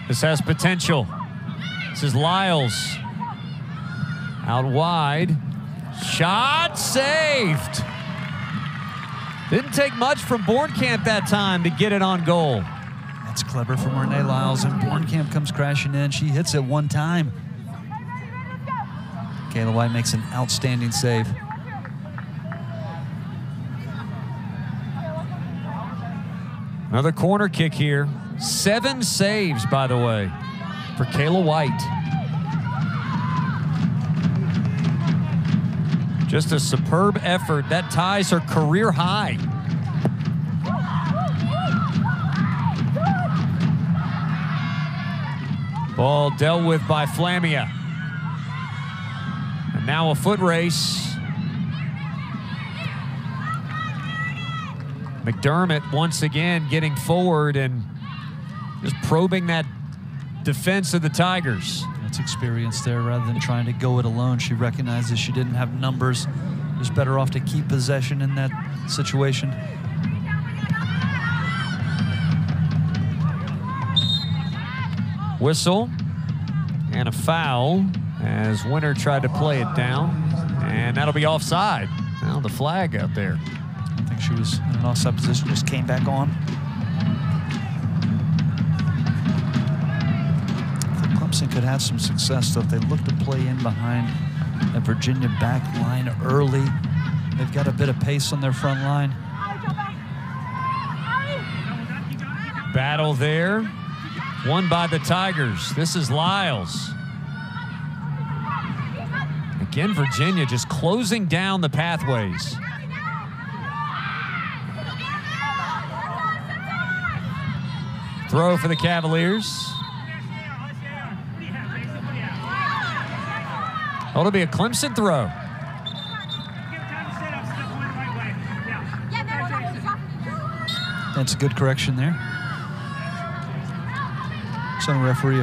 A: This has potential. This is Lyles. Out wide. Shot saved. Didn't take much from Bornkamp that time to get it on goal.
B: That's clever from Renee Lyles, and Bornkamp comes crashing in. She hits it one time. Kayla White makes an outstanding save.
A: Another corner kick here. 7 saves, by the way, for Kayla White. Just a superb effort. That ties her career high. Ball dealt with by Flamia. And now a foot race. McDermott once again getting forward and just probing that defense of the Tigers.
B: That's experience there. Rather than trying to go it alone, she recognizes she didn't have numbers. It was better off to keep possession in that situation.
A: Whistle and a foul as Winter tried to play it down. And that'll be offside. Now the flag out there.
B: I think she was in an offside position, just came back on. I think Clemson could have some success, though, if they look to play in behind a Virginia back line early. They've got a bit of pace on their front line.
A: Battle there. Won by the Tigers. This is Lyles. Again, Virginia just closing down the pathways. Throw for the Cavaliers. Oh, it'll be a Clemson throw.
B: That's a good correction there. Some referee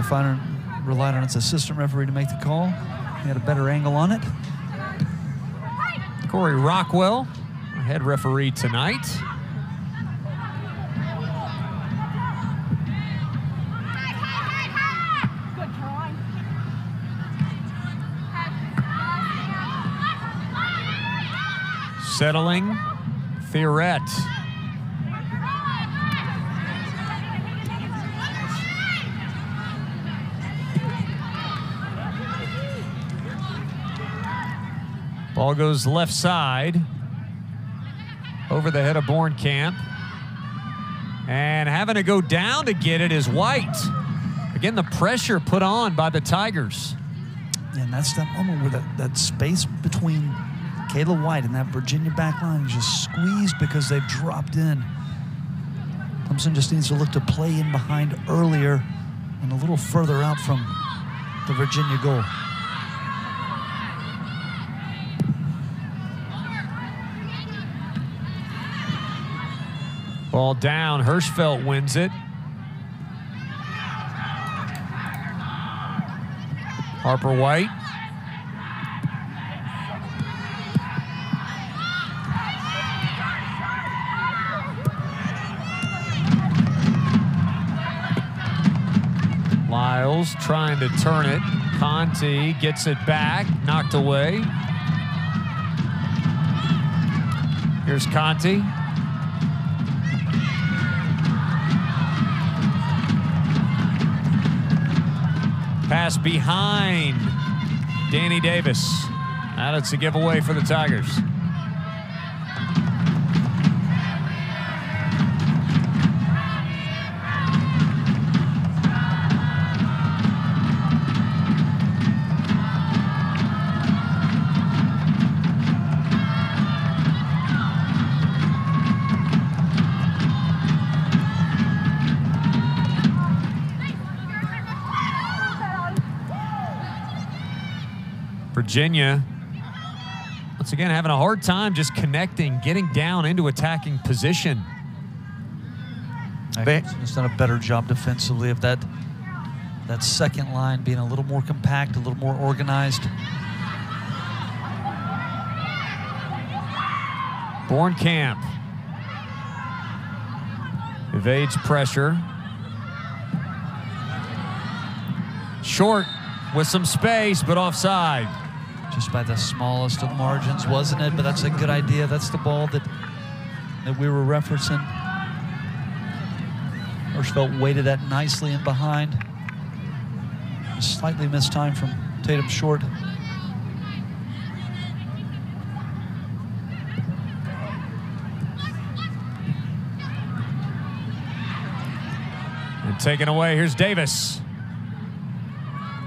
B: relied on its assistant referee to make the call. He had a better angle on it.
A: Corey Rockwell, our head referee tonight. Settling, Thierret. Ball goes left side, over the head of Bornkamp. And having to go down to get it is White. Again, the pressure put on by the Tigers.
B: And that's that moment where that space between Kayla White and that Virginia back line is just squeezed because they've dropped in. Clemson just needs to look to play in behind earlier and a little further out from the Virginia goal.
A: Ball down, Hirschfeld wins it. Harper White. Lyles trying to turn it. Conti gets it back, knocked away. Here's Conti. Pass behind Danny Davis. Now it's a giveaway for the Tigers. Virginia, once again, having a hard time just connecting, getting down into attacking position.
B: It's done a better job defensively of that second line being a little more compact, a little more organized.
A: Bornkamp evades pressure. Short with some space, but offside.
B: Just by the smallest of margins, wasn't it? But that's a good idea. That's the ball that we were referencing. Hirschfeld weighted that nicely in behind. Just slightly missed time from Tatum Short.
A: And taken away, here's Davis.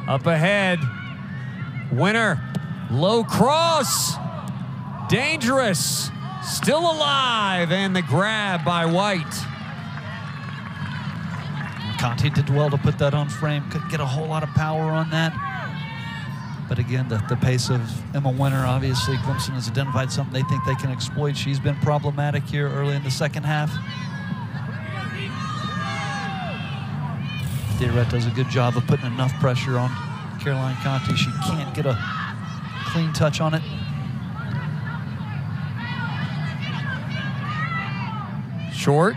A: Up ahead, Winner. Low cross, dangerous, still alive, and the grab by White.
B: Conti did well to put that on frame. Couldn't get a whole lot of power on that. But again, the pace of Emma Winner, obviously, Clemson has identified something they think they can exploit. She's been problematic here early in the second half. Thierret does a good job of putting enough pressure on Caroline Conti. She can't get a clean touch on it.
A: Short.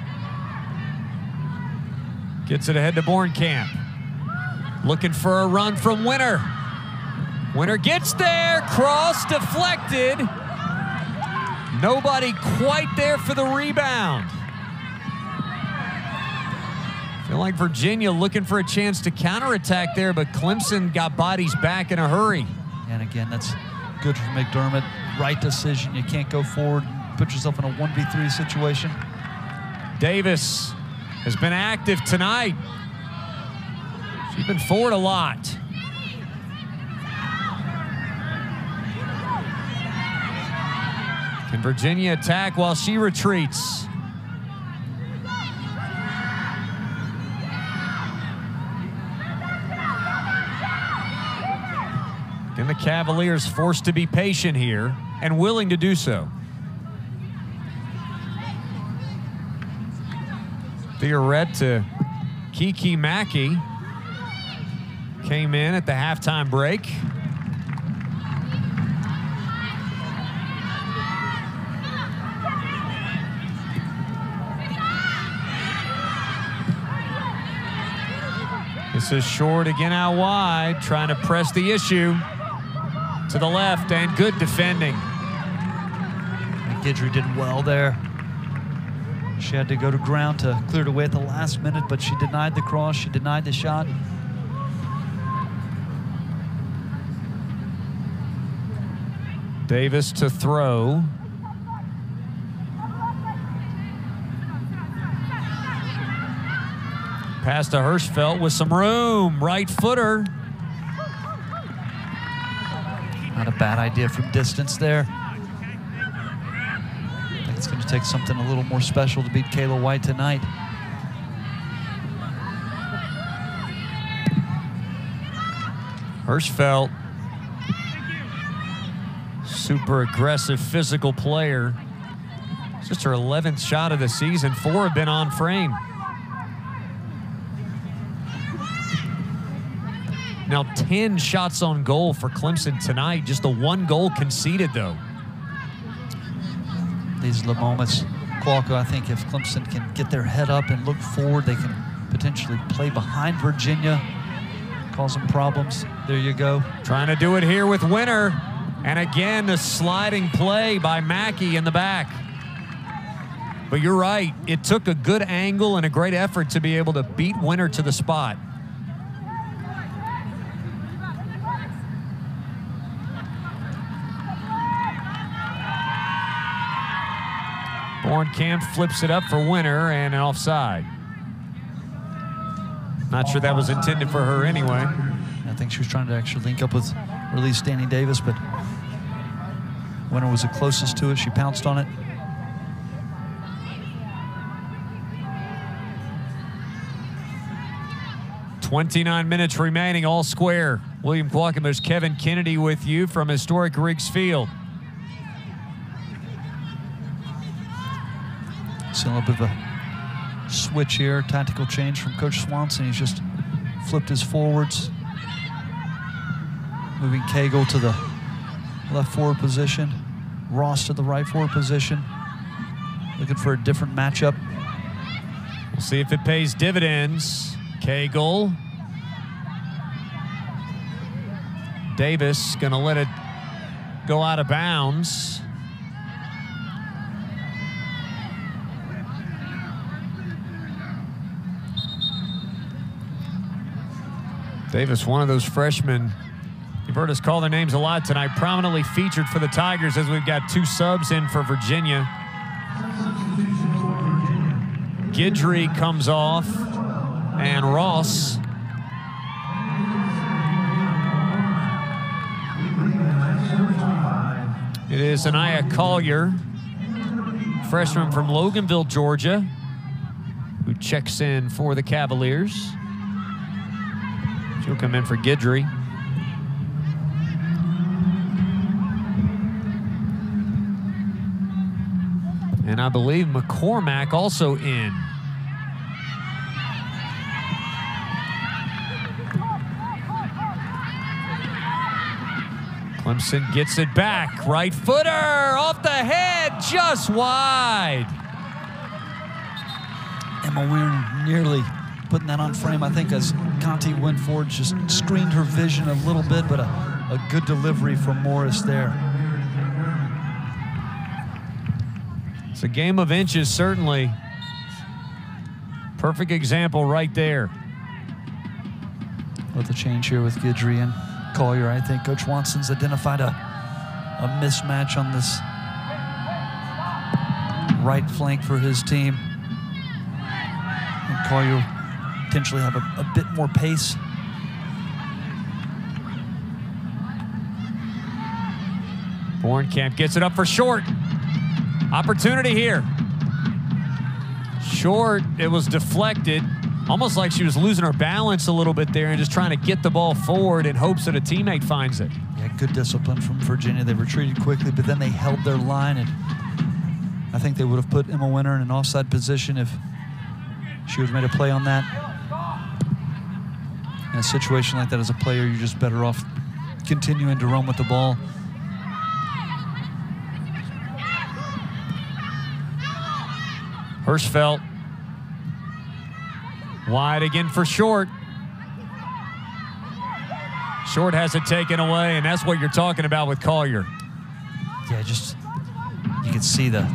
A: Gets it ahead to Bornkamp. Looking for a run from Winner. Winner gets there, cross deflected. Nobody quite there for the rebound. Feel like Virginia looking for a chance to counterattack there, but Clemson got bodies back in a hurry.
B: And again, that's good for McDermott. Right decision. You can't go forward and put yourself in a 1v3 situation.
A: Davis has been active tonight. She's been forward a lot. Can Virginia attack while she retreats? Can the Cavaliers forced to be patient here and willing to do so? Theoret to Kiki Mackey came in at the halftime break. This is short again out wide, trying to press the issue to the left, and good defending.
B: Guidry did well there. She had to go to ground to clear it away at the last minute, but she denied the cross, she denied the shot.
A: Davis to throw. Pass to Hirschfeld with some room, right footer.
B: Not a bad idea from distance there. I think it's going to take something a little more special to beat Kayla White tonight.
A: Hirschfeld, super aggressive, physical player. It's just her 11th shot of the season. 4 have been on frame. Now 10 shots on goal for Clemson tonight. Just the 1 goal conceded, though.
B: These are the moments, Qualco, I think if Clemson can get their head up and look forward, they can potentially play behind Virginia, cause them problems. There you go.
A: Trying to do it here with Winter. And again, the sliding play by Mackey in the back. But you're right. It took a good angle and a great effort to be able to beat Winter to the spot. Bornkamp flips it up for Winter and an offside. Not sure that was intended for her anyway.
B: I think she was trying to actually link up with release Danny Davis, but Winter was the closest to it. She pounced on it.
A: .29 minutes remaining, all square. William Qualcomm, there's Kevin Kennedy with you from historic Riggs Field.
B: See a little bit of a switch here, tactical change from Coach Swanson. He's just flipped his forwards, moving Cagle to the left forward position, Ross to the right forward position, looking for a different matchup.
A: We'll see if it pays dividends. Cagle. Davis gonna let it go out of bounds. Davis, one of those freshmen, you've heard us call their names a lot tonight, prominently featured for the Tigers as we've got 2 subs in for Virginia. Guidry comes off, and Ross. It is Anaya Collier, freshman from Loganville, Georgia, who checks in for the Cavaliers. She'll come in for Guidry. And I believe McCormack also in. Clemson gets it back. Right footer off the head, just wide.
B: Emma Weir nearly putting that on frame, I think, as Conti went forward, just screened her vision a little bit, but a good delivery from Morris there.
A: It's a game of inches, certainly. Perfect example right there.
B: With the change here with Guidry and Collier, I think Coach Watson's identified a mismatch on this right flank for his team. And Collier potentially have a bit more pace.
A: Bornkamp gets it up for Short. Opportunity here. Short, it was deflected. Almost like she was losing her balance a little bit there and just trying to get the ball forward in hopes that a teammate finds it.
B: Yeah, good discipline from Virginia. They retreated quickly, but then they held their line, and I think they would have put Emma Winter in an offside position if she would have made a play on that. In a situation like that, as a player, you're just better off continuing to run with the ball.
A: Hirschfeld. Wide again for Short. Short has it taken away, and that's what you're talking about with Collier.
B: Yeah, just you can see the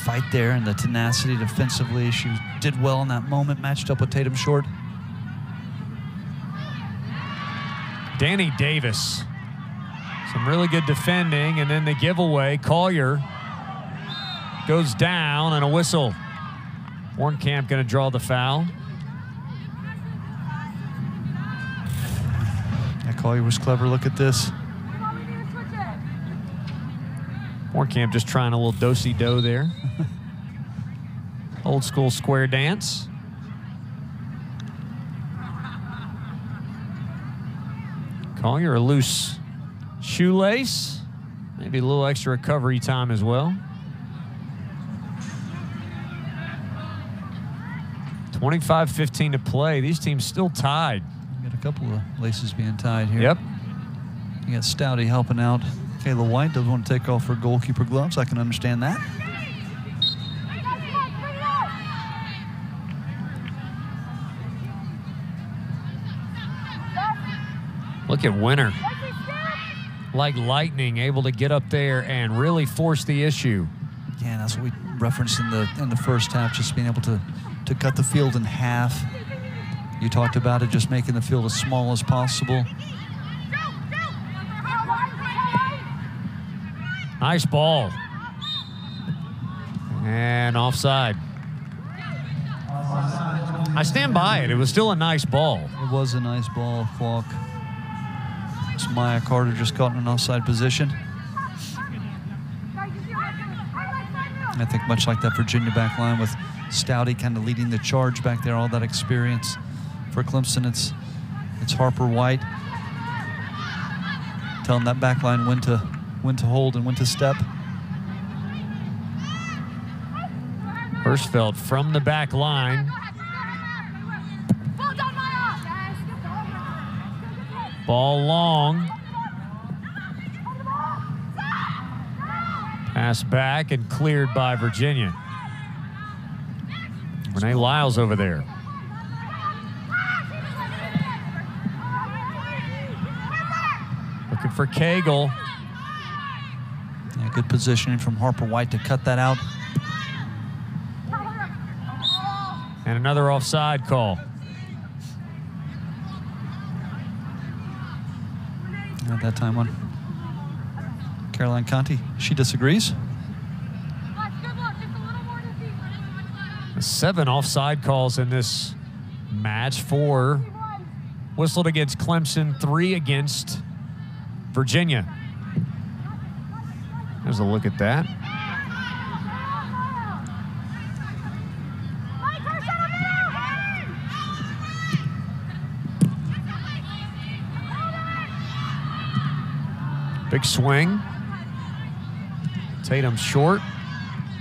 B: fight there and the tenacity defensively. She did well in that moment, matched up with Tatum Short.
A: Danny Davis. Some really good defending, and then the giveaway. Collier goes down, and a whistle. Bornkamp going to draw the foul.
B: Yeah, Collier was clever. Look at this.
A: Bornkamp just trying a little do-si-do there. Old school square dance. Collier a loose shoelace. Maybe a little extra recovery time as well. 25-15 to play. These teams still tied.
B: You got a couple of laces being tied here.
A: Yep.
B: You got Stouty helping out. Kayla White doesn't want to take off her goalkeeper gloves. I can understand that.
A: Look at Winter. Like lightning, able to get up there and really force the issue.
B: Yeah, that's what we referenced in the first half, just being able to cut the field in half. You talked about it, just making the field as small as possible.
A: Nice ball. And offside. I stand by it. It was still a nice ball.
B: It was a nice ball, Falk. It's Maya Carter just caught in an offside position. I think much like that Virginia back line with Stouty kind of leading the charge back there, all that experience. For Clemson, it's Harper White telling that back line when to hold and when to step.
A: Hirschfeld from the back line. Ball long. Pass back and cleared by Virginia. Renee Lyles over there. Looking for Cagle.
B: Yeah, good positioning from Harper White to cut that out.
A: And another offside call.
B: At that time on Caroline Conti, she disagrees.
A: 7 offside calls in this match. 4 whistled against Clemson, 3 against Virginia. There's a look at that. Big swing. Tatum Short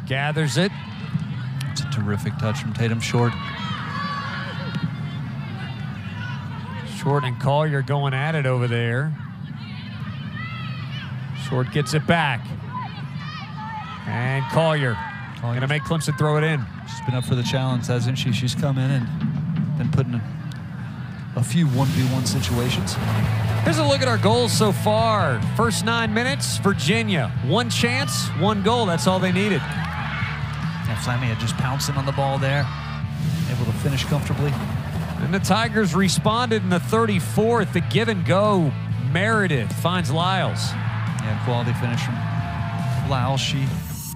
A: gathers it.
B: It's a terrific touch from Tatum Short.
A: Short and Collier going at it over there. Short gets it back. And Collier going to make Clemson throw it in.
B: She's been up for the challenge, hasn't she? She's come in and been putting a few 1v1 situations.
A: Here's a look at our goals so far. First 9 minutes, Virginia. One chance, one goal. That's all they needed.
B: And Flamia just pouncing on the ball there, able to finish comfortably.
A: And the Tigers responded in the 34th. The give and go. Meredith finds Lyles.
B: Yeah, quality finish from Lyles. She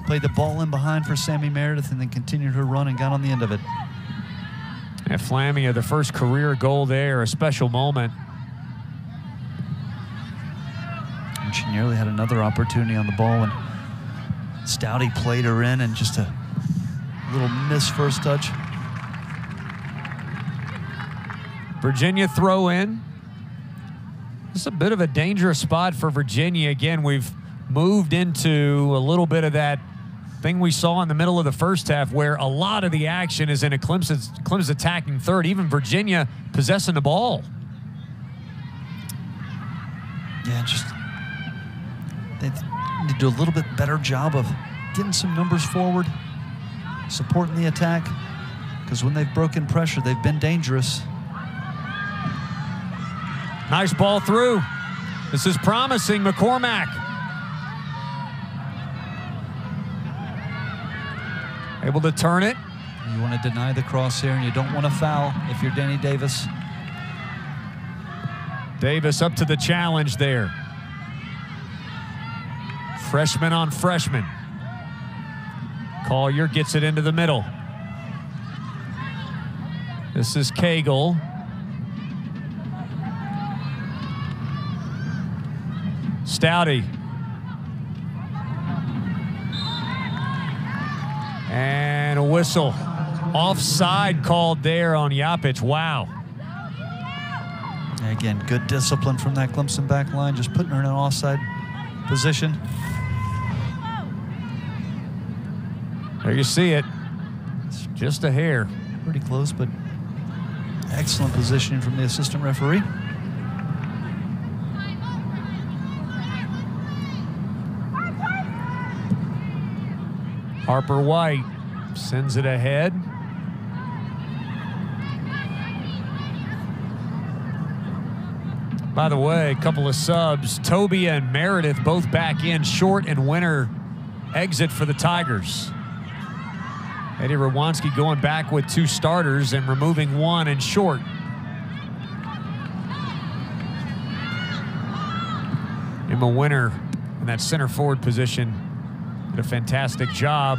B: played the ball in behind for Sammy Meredith and then continued her run and got on the end of it.
A: At Flamia, the first career goal there, a special moment.
B: And she nearly had another opportunity on the ball, and Stouty played her in, and just a little miss first touch.
A: Virginia throw in. This is a bit of a dangerous spot for Virginia. Again, we've moved into a little bit of that thing we saw in the middle of the first half where a lot of the action is in a Clemson's attacking third, even Virginia possessing the ball.
B: Yeah, just they need to do a little bit better job of getting some numbers forward, supporting the attack, because when they've broken pressure, they've been dangerous.
A: Nice ball through. This is promising. McCormack. Able to turn it.
B: You want to deny the cross here, and you don't want to foul if you're Danny Davis.
A: Davis up to the challenge there. Freshman on freshman. Collier gets it into the middle. This is Cagle. Stouty. And a whistle. Offside called there on Yapic. Wow.
B: Again, good discipline from that Clemson back line, just putting her in an offside position.
A: There you see it. It's just a hair.
B: Pretty close, but excellent positioning from the assistant referee.
A: Harper White sends it ahead. By the way, a couple of subs. Tobia and Meredith both back in. Short and Winter exit for the Tigers. Eddie Rawanski going back with two starters and removing one and Short. Emma Winter in that center forward position did a fantastic job.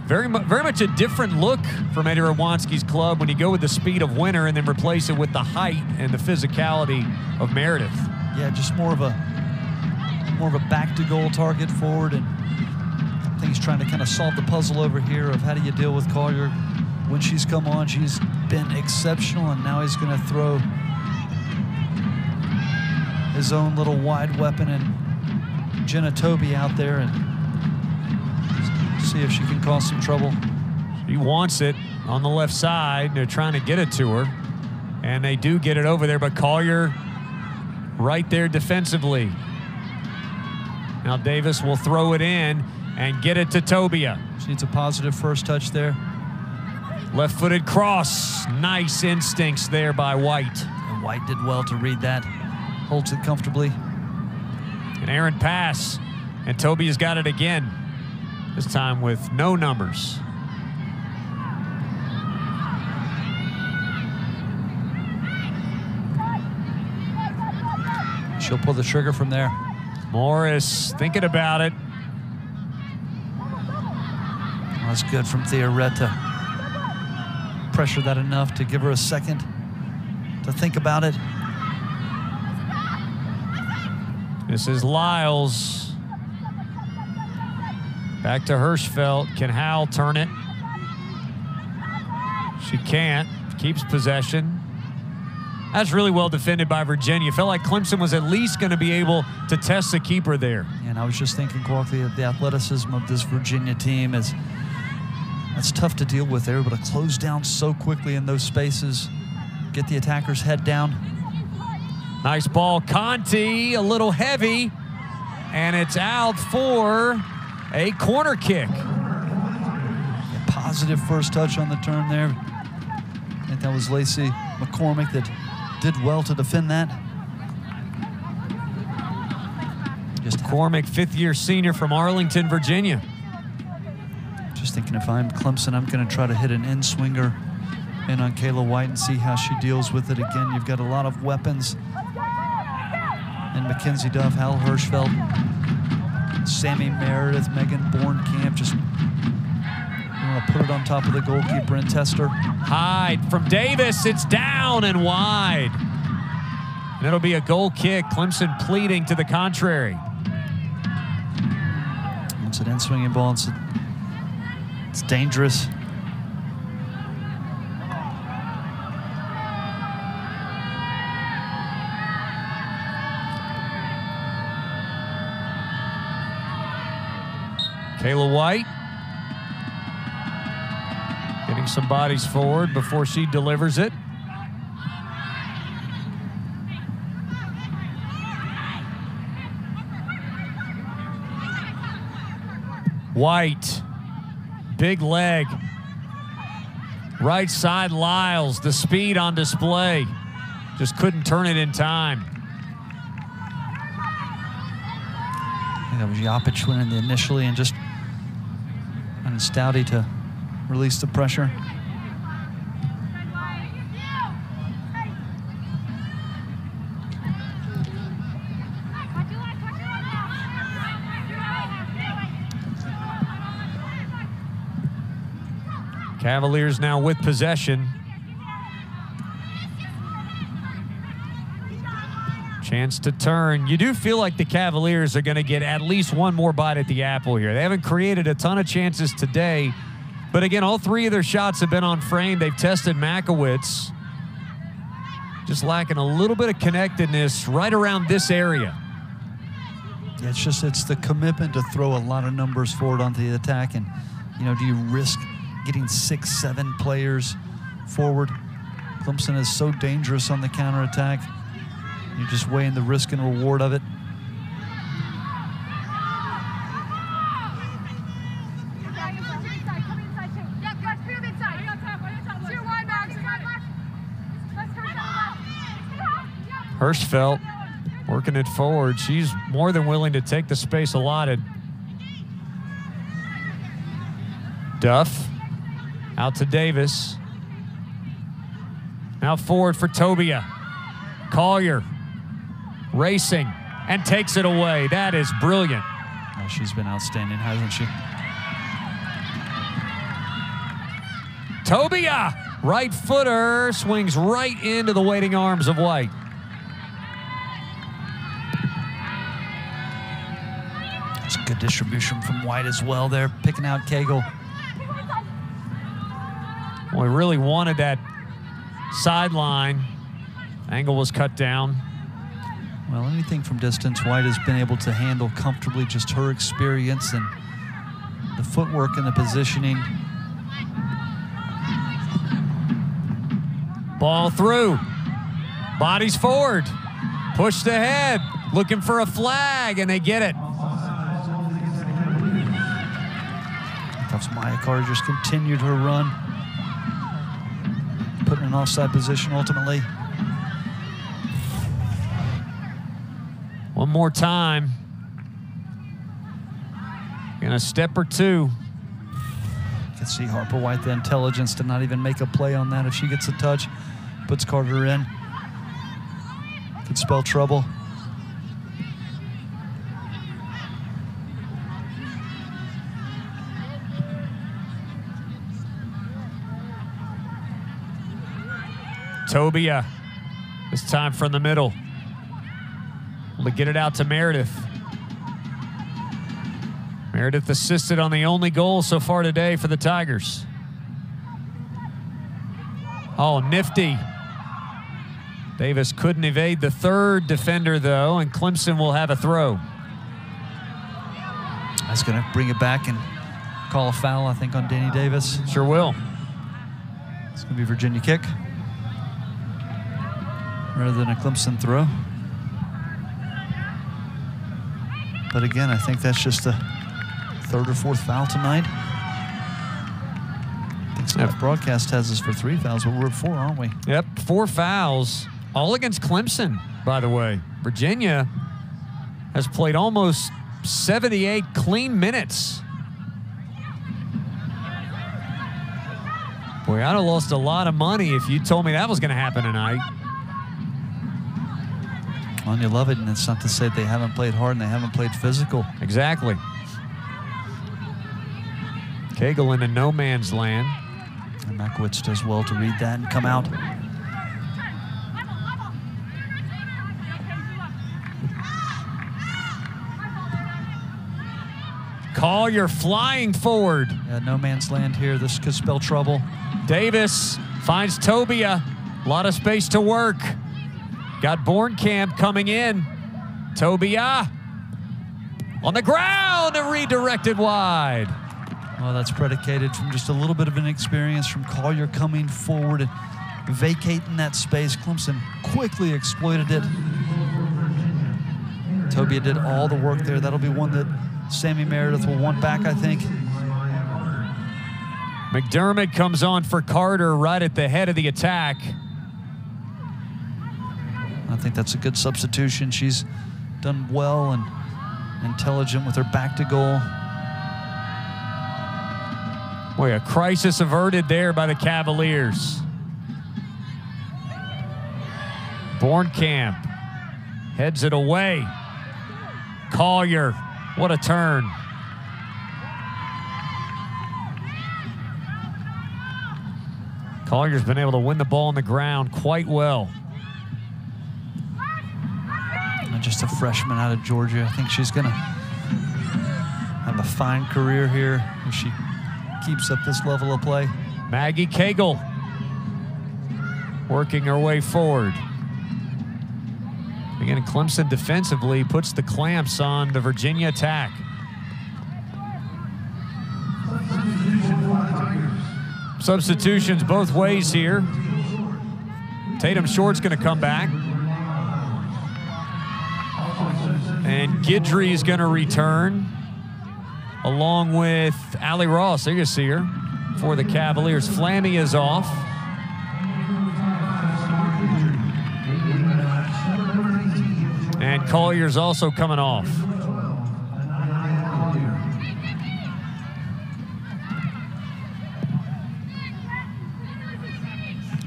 A: Very much a different look from Eddie Rawanski's club when you go with the speed of Winter and then replace it with the height and the physicality of Meredith.
B: Yeah, just more of a back to goal target forward, and I think he's trying to kind of solve the puzzle over here of how do you deal with Collier when she's come on. She's been exceptional, and now he's going to throw his own little wide weapon and Jenna Toby out there and see if she can cause some trouble.
A: She wants it on the left side. They're trying to get it to her, and they do get it over there, but Collier right there defensively. Now Davis will throw it in and get it to Tobia.
B: She needs a positive first touch there.
A: Left-footed cross. Nice instincts there by White.
B: And White did well to read that. Holds it comfortably.
A: An errant pass, and Tobia's got it again. This time with no numbers.
B: She'll pull the trigger from there.
A: Morris thinking about it.
B: That's good from Theoretta. Pressure that enough to give her a second to think about it.
A: This is Lyles. Back to Hirschfeld. Can Howell turn it? She can't. Keeps possession. That's really well defended by Virginia. Felt like Clemson was at least going to be able to test the keeper there.
B: And I was just thinking, Kwok, the athleticism of this Virginia team is that's tough to deal with. They're able to close down so quickly in those spaces, get the attacker's head down.
A: Nice ball. Conti, a little heavy, and it's out for a corner kick.
B: A positive first touch on the turn there. I think that was Lacey McCormick that did well to defend that.
A: McCormick, fifth-year senior from Arlington, Virginia.
B: Just thinking if I'm Clemson, I'm going to try to hit an in-swinger in on Kayla White and see how she deals with it. Again, you've got a lot of weapons. And Mackenzie Duff, Hal Hirschfeld, Sammy Meredith, Megan Bornkamp. Just want to put it on top of the goalkeeper and Tester.
A: Hyde from Davis. It's down and wide. And it'll be a goal kick. Clemson pleading to the contrary.
B: It's an in-swinging ball. It's dangerous.
A: Kayla White getting some bodies forward before she delivers it. White, big leg. Right side Lyles, the speed on display. Just couldn't turn it in time.
B: I think that was Yapich winning initially and just on Stouty to release the pressure.
A: Cavaliers now with possession. Chance to turn. You do feel like the Cavaliers are going to get at least one more bite at the apple here. They haven't created a ton of chances today, but again, all three of their shots have been on frame. They've tested Makowitz. Just lacking a little bit of connectedness right around this area.
B: Yeah, it's the commitment to throw a lot of numbers forward onto the attack, and do you risk getting 6-7 players forward? Clemson is so dangerous on the counterattack. You're just weighing the risk and reward of it.
A: Hirschfeld working it forward. She's more than willing to take the space allotted. Duff out to Davis. Now forward for Tobia. Collier racing and takes it away. That is brilliant.
B: Oh, she's been outstanding, hasn't she?
A: Tobia, right footer, swings right into the waiting arms of White.
B: It's a good distribution from White as well there, picking out Cagle.
A: Well, we really wanted that sideline. Angle was cut down.
B: Well, anything from distance, White has been able to handle comfortably, just her experience and the footwork and the positioning.
A: Ball through. Bodies forward. Pushed ahead. Looking for a flag, and they get it.
B: Tufts Maya Carter just continued her run. Put in an offside position ultimately.
A: One more time. In a step or two.
B: You can see Harper White, the intelligence to not even make a play on that. If she gets a touch, puts Carter in. Could spell trouble.
A: Tobia, this time from the middle. To get it out to Meredith. Meredith assisted on the only goal so far today for the Tigers. Oh, nifty. Davis couldn't evade the third defender, though, and Clemson will have a throw.
B: That's going to bring it back and call a foul, I think, on Danny Davis.
A: Sure will.
B: It's going to be a Virginia kick rather than a Clemson throw. But again, I think that's just the third or fourth foul tonight. I think Scott's broadcast has us for 3 fouls, but we're at 4, aren't we?
A: Yep, 4 fouls All against Clemson, by the way. Virginia has played almost 78 clean minutes. Boy, I'd have lost a lot of money if you told me that was going to happen tonight.
B: Well, and you love it, and it's not to say they haven't played hard and they haven't played physical.
A: Exactly. Cagle into no man's land.
B: And Makowicz does well to read that and come out.
A: Collier flying forward.
B: Yeah, no man's land here. This could spell trouble.
A: Davis finds Tobia. A lot of space to work. Got Bornkamp coming in. Tobia on the ground and redirected wide.
B: Well, that's predicated from just a little bit of an experience from Collier coming forward and vacating that space. Clemson quickly exploited it. Tobia did all the work there. That'll be one that Sammy Meredith will want back, I think.
A: McDermott comes on for Carter right at the head of the attack.
B: I think that's a good substitution. She's done well and intelligent with her back to goal.
A: Boy, a crisis averted there by the Cavaliers. Bornkamp heads it away. Collier, what a turn. Collier's been able to win the ball on the ground quite well.
B: And just a freshman out of Georgia. I think she's going to have a fine career here if she keeps up this level of play.
A: Maggie Cagle working her way forward. Again, Clemson defensively puts the clamps on the Virginia attack. Substitutions both ways here. Tatum Short's going to come back. And Guidry is going to return along with Allie Ross. There you see her for the Cavaliers. Flammy is off. And Collier's also coming off.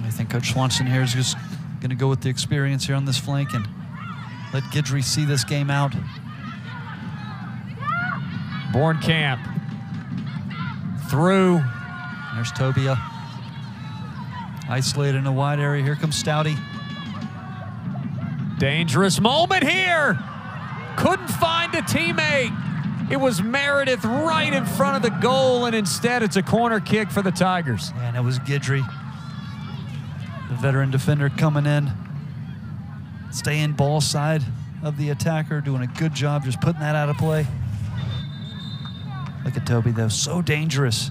B: I think Coach Swanson here is just going to go with the experience here on this flank and let Guidry see this game out.
A: Bornkamp through.
B: There's Tobia. Isolated in a wide area. Here comes Stouty.
A: Dangerous moment here. Couldn't find a teammate. It was Meredith right in front of the goal, and instead it's a corner kick for the Tigers.
B: And it was Guidry, the veteran defender, coming in, staying ball side of the attacker, doing a good job just putting that out of play. Look at Toby, though, so dangerous.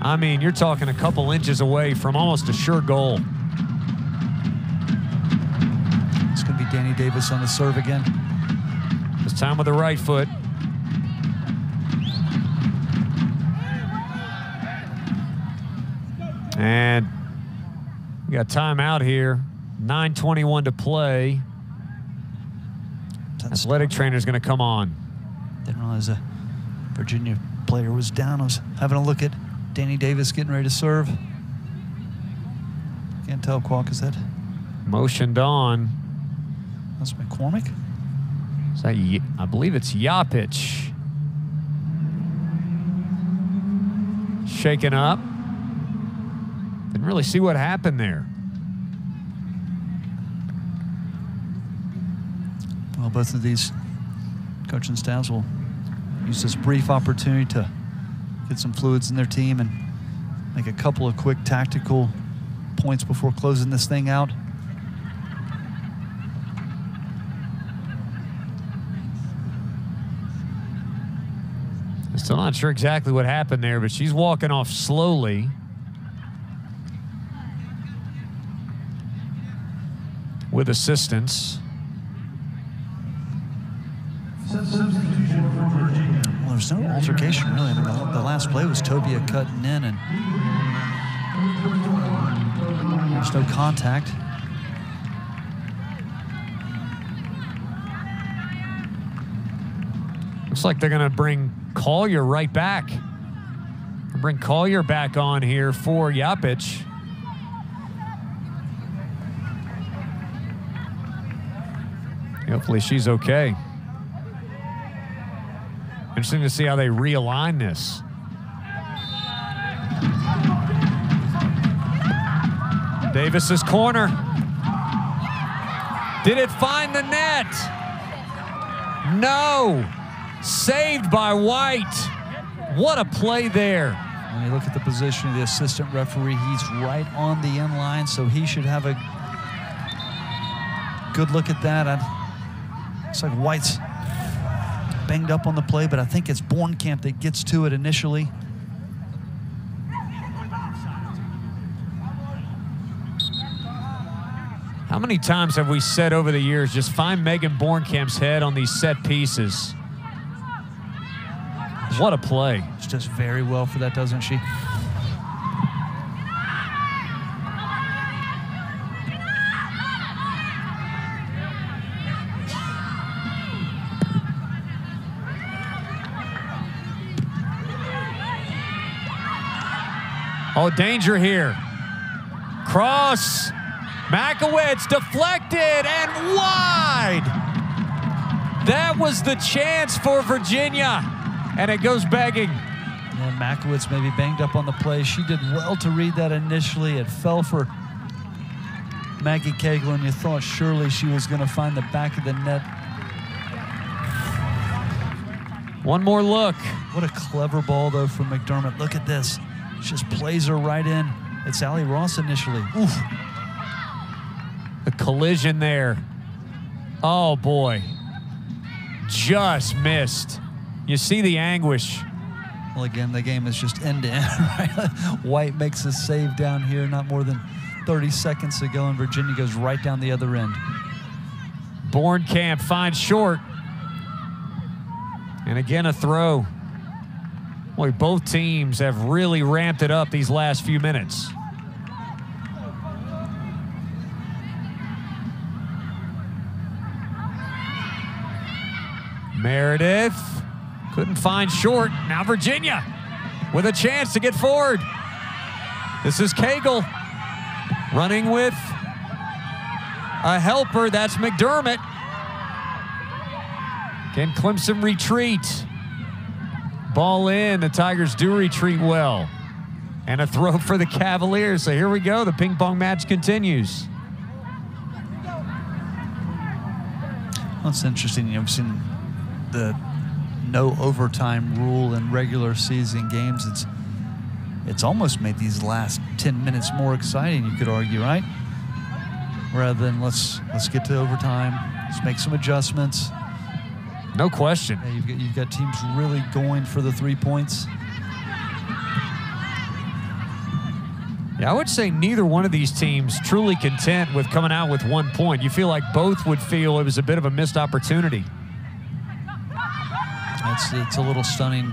A: I mean, you're talking a couple inches away from almost a sure goal.
B: It's going to be Danny Davis on the serve again.
A: This time with the right foot. And we got timeout here. 9:21 to play. Athletic trainer's going to come on.
B: Didn't realize a Virginia player was down. I was having a look at Danny Davis getting ready to serve. Can't tell, Quack, is that?
A: Motioned on.
B: That's McCormick?
A: Is that, I believe it's Yapich. Shaken up. Didn't really see what happened there.
B: Well, both of these coaching staffs will use this brief opportunity to get some fluids in their team and make a couple of quick tactical points before closing this thing out.
A: Still not sure exactly what happened there, but she's walking off slowly. With assistance.
B: Well, there's no altercation, really. I mean, the last play was Tobia cutting in, and There's no contact.
A: Looks like they're going to bring Collier right back. Bring Collier back on here for Yapich. Hopefully she's okay. Interesting to see how they realign this. Davis's corner. Did it find the net? No. Saved by White. What a play there.
B: When you look at the position of the assistant referee, he's right on the end line, so he should have a good look at that. Looks like White's banged up on the play, but I think it's Bornkamp that gets to it initially.
A: How many times have we said over the years, just find Megan Bornkamp's head on these set pieces? What a play.
B: She does very well for that, doesn't she?
A: Oh, danger here. Cross. Makowitz deflected and wide. That was the chance for Virginia, and it goes begging.
B: Yeah, Makowitz maybe banged up on the play. She did well to read that initially. It fell for Maggie Cagle, and you thought surely she was going to find the back of the net.
A: One more look.
B: What a clever ball, though, from McDermott. Look at this. Just plays her right in. It's Allie Ross initially. Oof.
A: The collision there. Oh, boy. Just missed. You see the anguish.
B: Well, again, the game is just end-to-end, right? White makes a save down here not more than 30 seconds ago, and Virginia goes right down the other end.
A: Bornkamp finds short. And again, a throw. Boy, both teams have really ramped it up these last few minutes. Meredith couldn't find short. Now Virginia with a chance to get forward. This is Cagle running with a helper. That's McDermott. Can Clemson retreat? Ball in. The Tigers do retreat well. And a throw for the Cavaliers. So here we go. The ping pong match continues.
B: Well, it's interesting. You've seen the no overtime rule in regular season games. It's almost made these last 10 minutes more exciting, you could argue, right? Rather than let's get to overtime, let's make some adjustments.
A: No question.
B: Yeah, you've got teams really going for the 3 points.
A: Yeah, I would say neither one of these teams truly content with coming out with 1 point. You feel like both would feel it was a bit of a missed opportunity.
B: It's a little stunning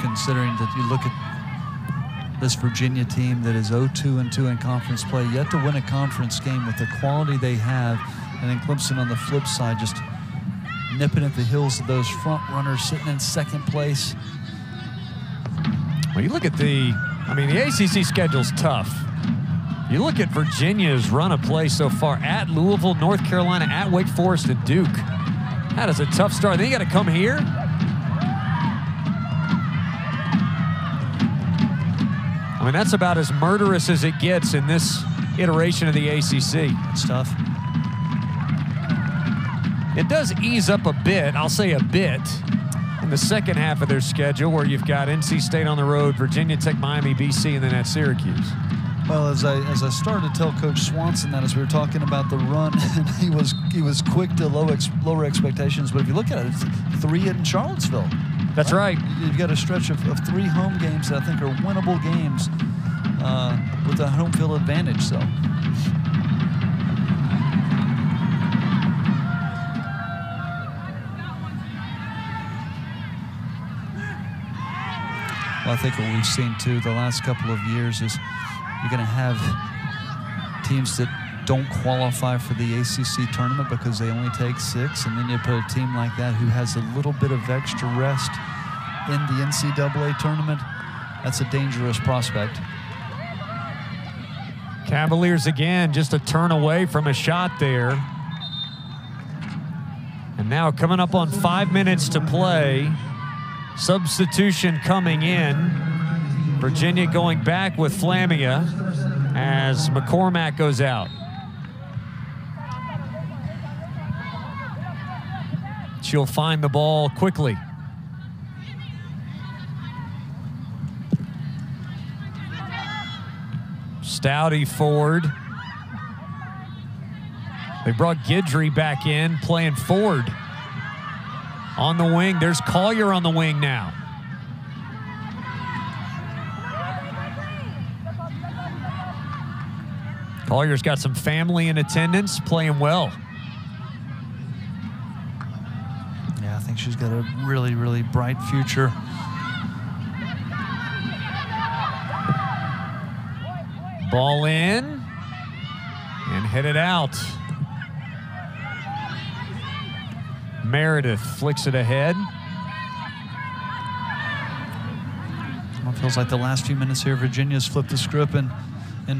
B: considering that you look at this Virginia team that is 0-2-2 in conference play, yet to win a conference game with the quality they have, and then Clemson on the flip side just nipping at the heels of those front runners sitting in second place.
A: Well, you look at the ACC schedule's tough. You look at Virginia's run of play so far at Louisville, North Carolina, at Wake Forest, and Duke. That is a tough start. Then you got to come here. I mean, that's about as murderous as it gets in this iteration of the ACC.
B: It's tough.
A: It does ease up a bit, I'll say a bit, in the second half of their schedule where you've got NC State on the road, Virginia Tech, Miami, BC, and then at Syracuse.
B: Well, as I started to tell Coach Swanson that as we were talking about the run, he was quick to lower expectations. But if you look at it, it's 3 in Charlottesville.
A: That's right.
B: You've got a stretch of 3 home games that I think are winnable games with a home field advantage. So. Well, I think what we've seen, too, the last couple of years is you're going to have teams that don't qualify for the ACC tournament because they only take 6, and then you put a team like that who has a little bit of extra rest in the NCAA tournament. That's a dangerous prospect.
A: Cavaliers again, just a turn away from a shot there. And now coming up on 5 minutes to play. Substitution coming in. Virginia going back with Flamia as McCormack goes out. She'll find the ball quickly. Stouty forward. They brought Guidry back in, playing forward. On the wing, there's Collier on the wing now. Collier's got some family in attendance, playing well.
B: Yeah, I think she's got a really, really bright future.
A: Ball in and headed out. Meredith flicks it ahead.
B: Well, it feels like the last few minutes here, Virginia's flipped the script and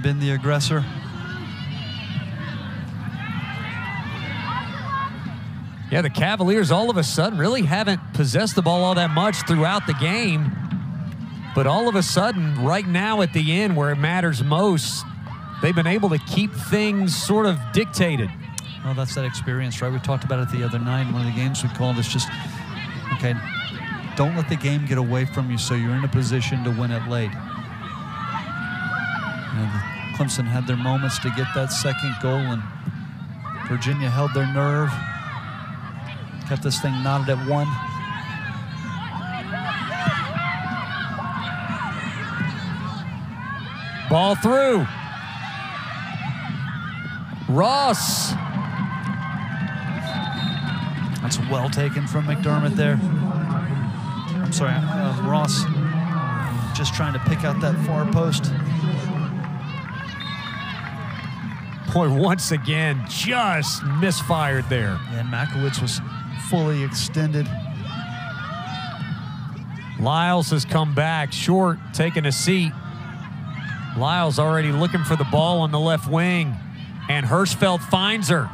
B: been the aggressor.
A: Yeah, the Cavaliers all of a sudden really haven't possessed the ball all that much throughout the game. But all of a sudden, right now at the end where it matters most, they've been able to keep things sort of dictated.
B: Well, that's that experience, right? We talked about it the other night in one of the games we called. It's just, okay, don't let the game get away from you so you're in a position to win it late. You know, Clemson had their moments to get that second goal, and Virginia held their nerve, kept this thing knotted at 1.
A: Ball through. Ross.
B: That's well taken from McDermott there. I'm sorry, Ross just trying to pick out that far post.
A: Boy, once again, just misfired there.
B: Yeah, and Makowicz was fully extended.
A: Lyles has come back short, taking a seat. Lyles already looking for the ball on the left wing, and Hirschfeld finds her.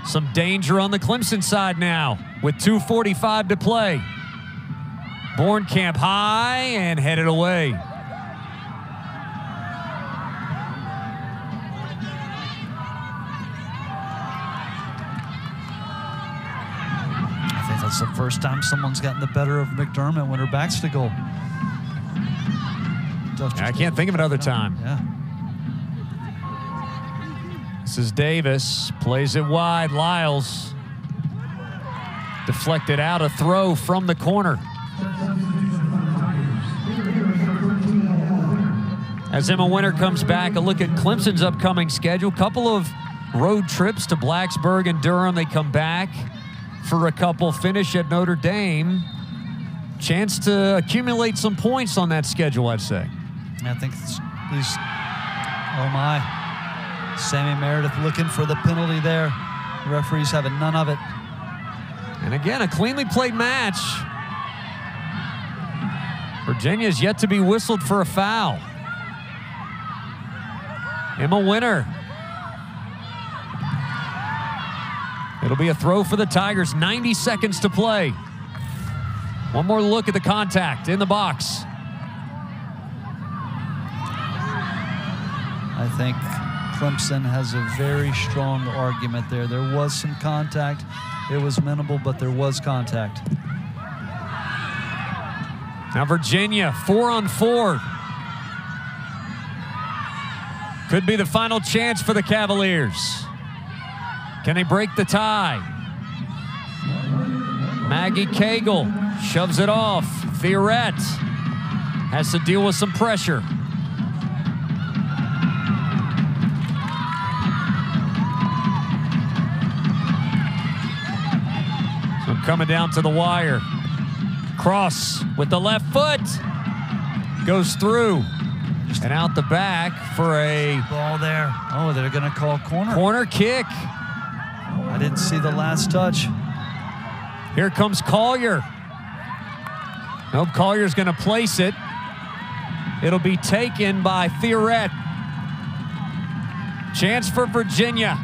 A: Some danger on the Clemson side now with 2:45 to play. Bornkamp high and headed away.
B: I think that's the first time someone's gotten the better of McDermott when her back's to goal.
A: I can't think of another time.
B: Yeah.
A: This is Davis, plays it wide. Lyles deflected out, a throw from the corner. As Emma Winter comes back, a look at Clemson's upcoming schedule. Couple of road trips to Blacksburg and Durham. They come back for a couple, finish at Notre Dame. Chance to accumulate some points on that schedule, I'd say.
B: I think these, oh my, Sammy Meredith looking for the penalty there. The referee's having none of it.
A: And again, a cleanly played match. Virginia's yet to be whistled for a foul. Emma Winter. It'll be a throw for the Tigers, 90 seconds to play. One more look at the contact in the box.
B: I think Clemson has a very strong argument there. There was some contact. It was minimal, but there was contact.
A: Now Virginia, 4-on-4. Could be the final chance for the Cavaliers. Can they break the tie? Maggie Cagle shoves it off. Fiorette has to deal with some pressure. So coming down to the wire. Cross with the left foot. Goes through. And out the back for a
B: ball there. Oh, they're going to call corner.
A: Corner kick.
B: I didn't see the last touch.
A: Here comes Collier. Nope, Collier's going to place it. It'll be taken by Thierret. Chance for Virginia.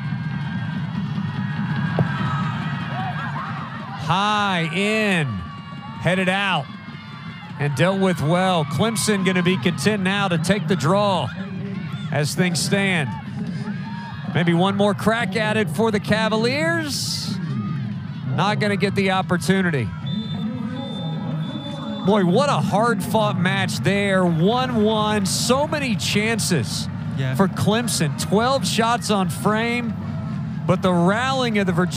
A: High in, headed out, and dealt with well. Clemson going to be content now to take the draw as things stand. Maybe one more crack at it for the Cavaliers. Not going to get the opportunity. Boy, what a hard-fought match there. 1-1, so many chances for Clemson. 12 shots on frame, but the rallying of the Virginia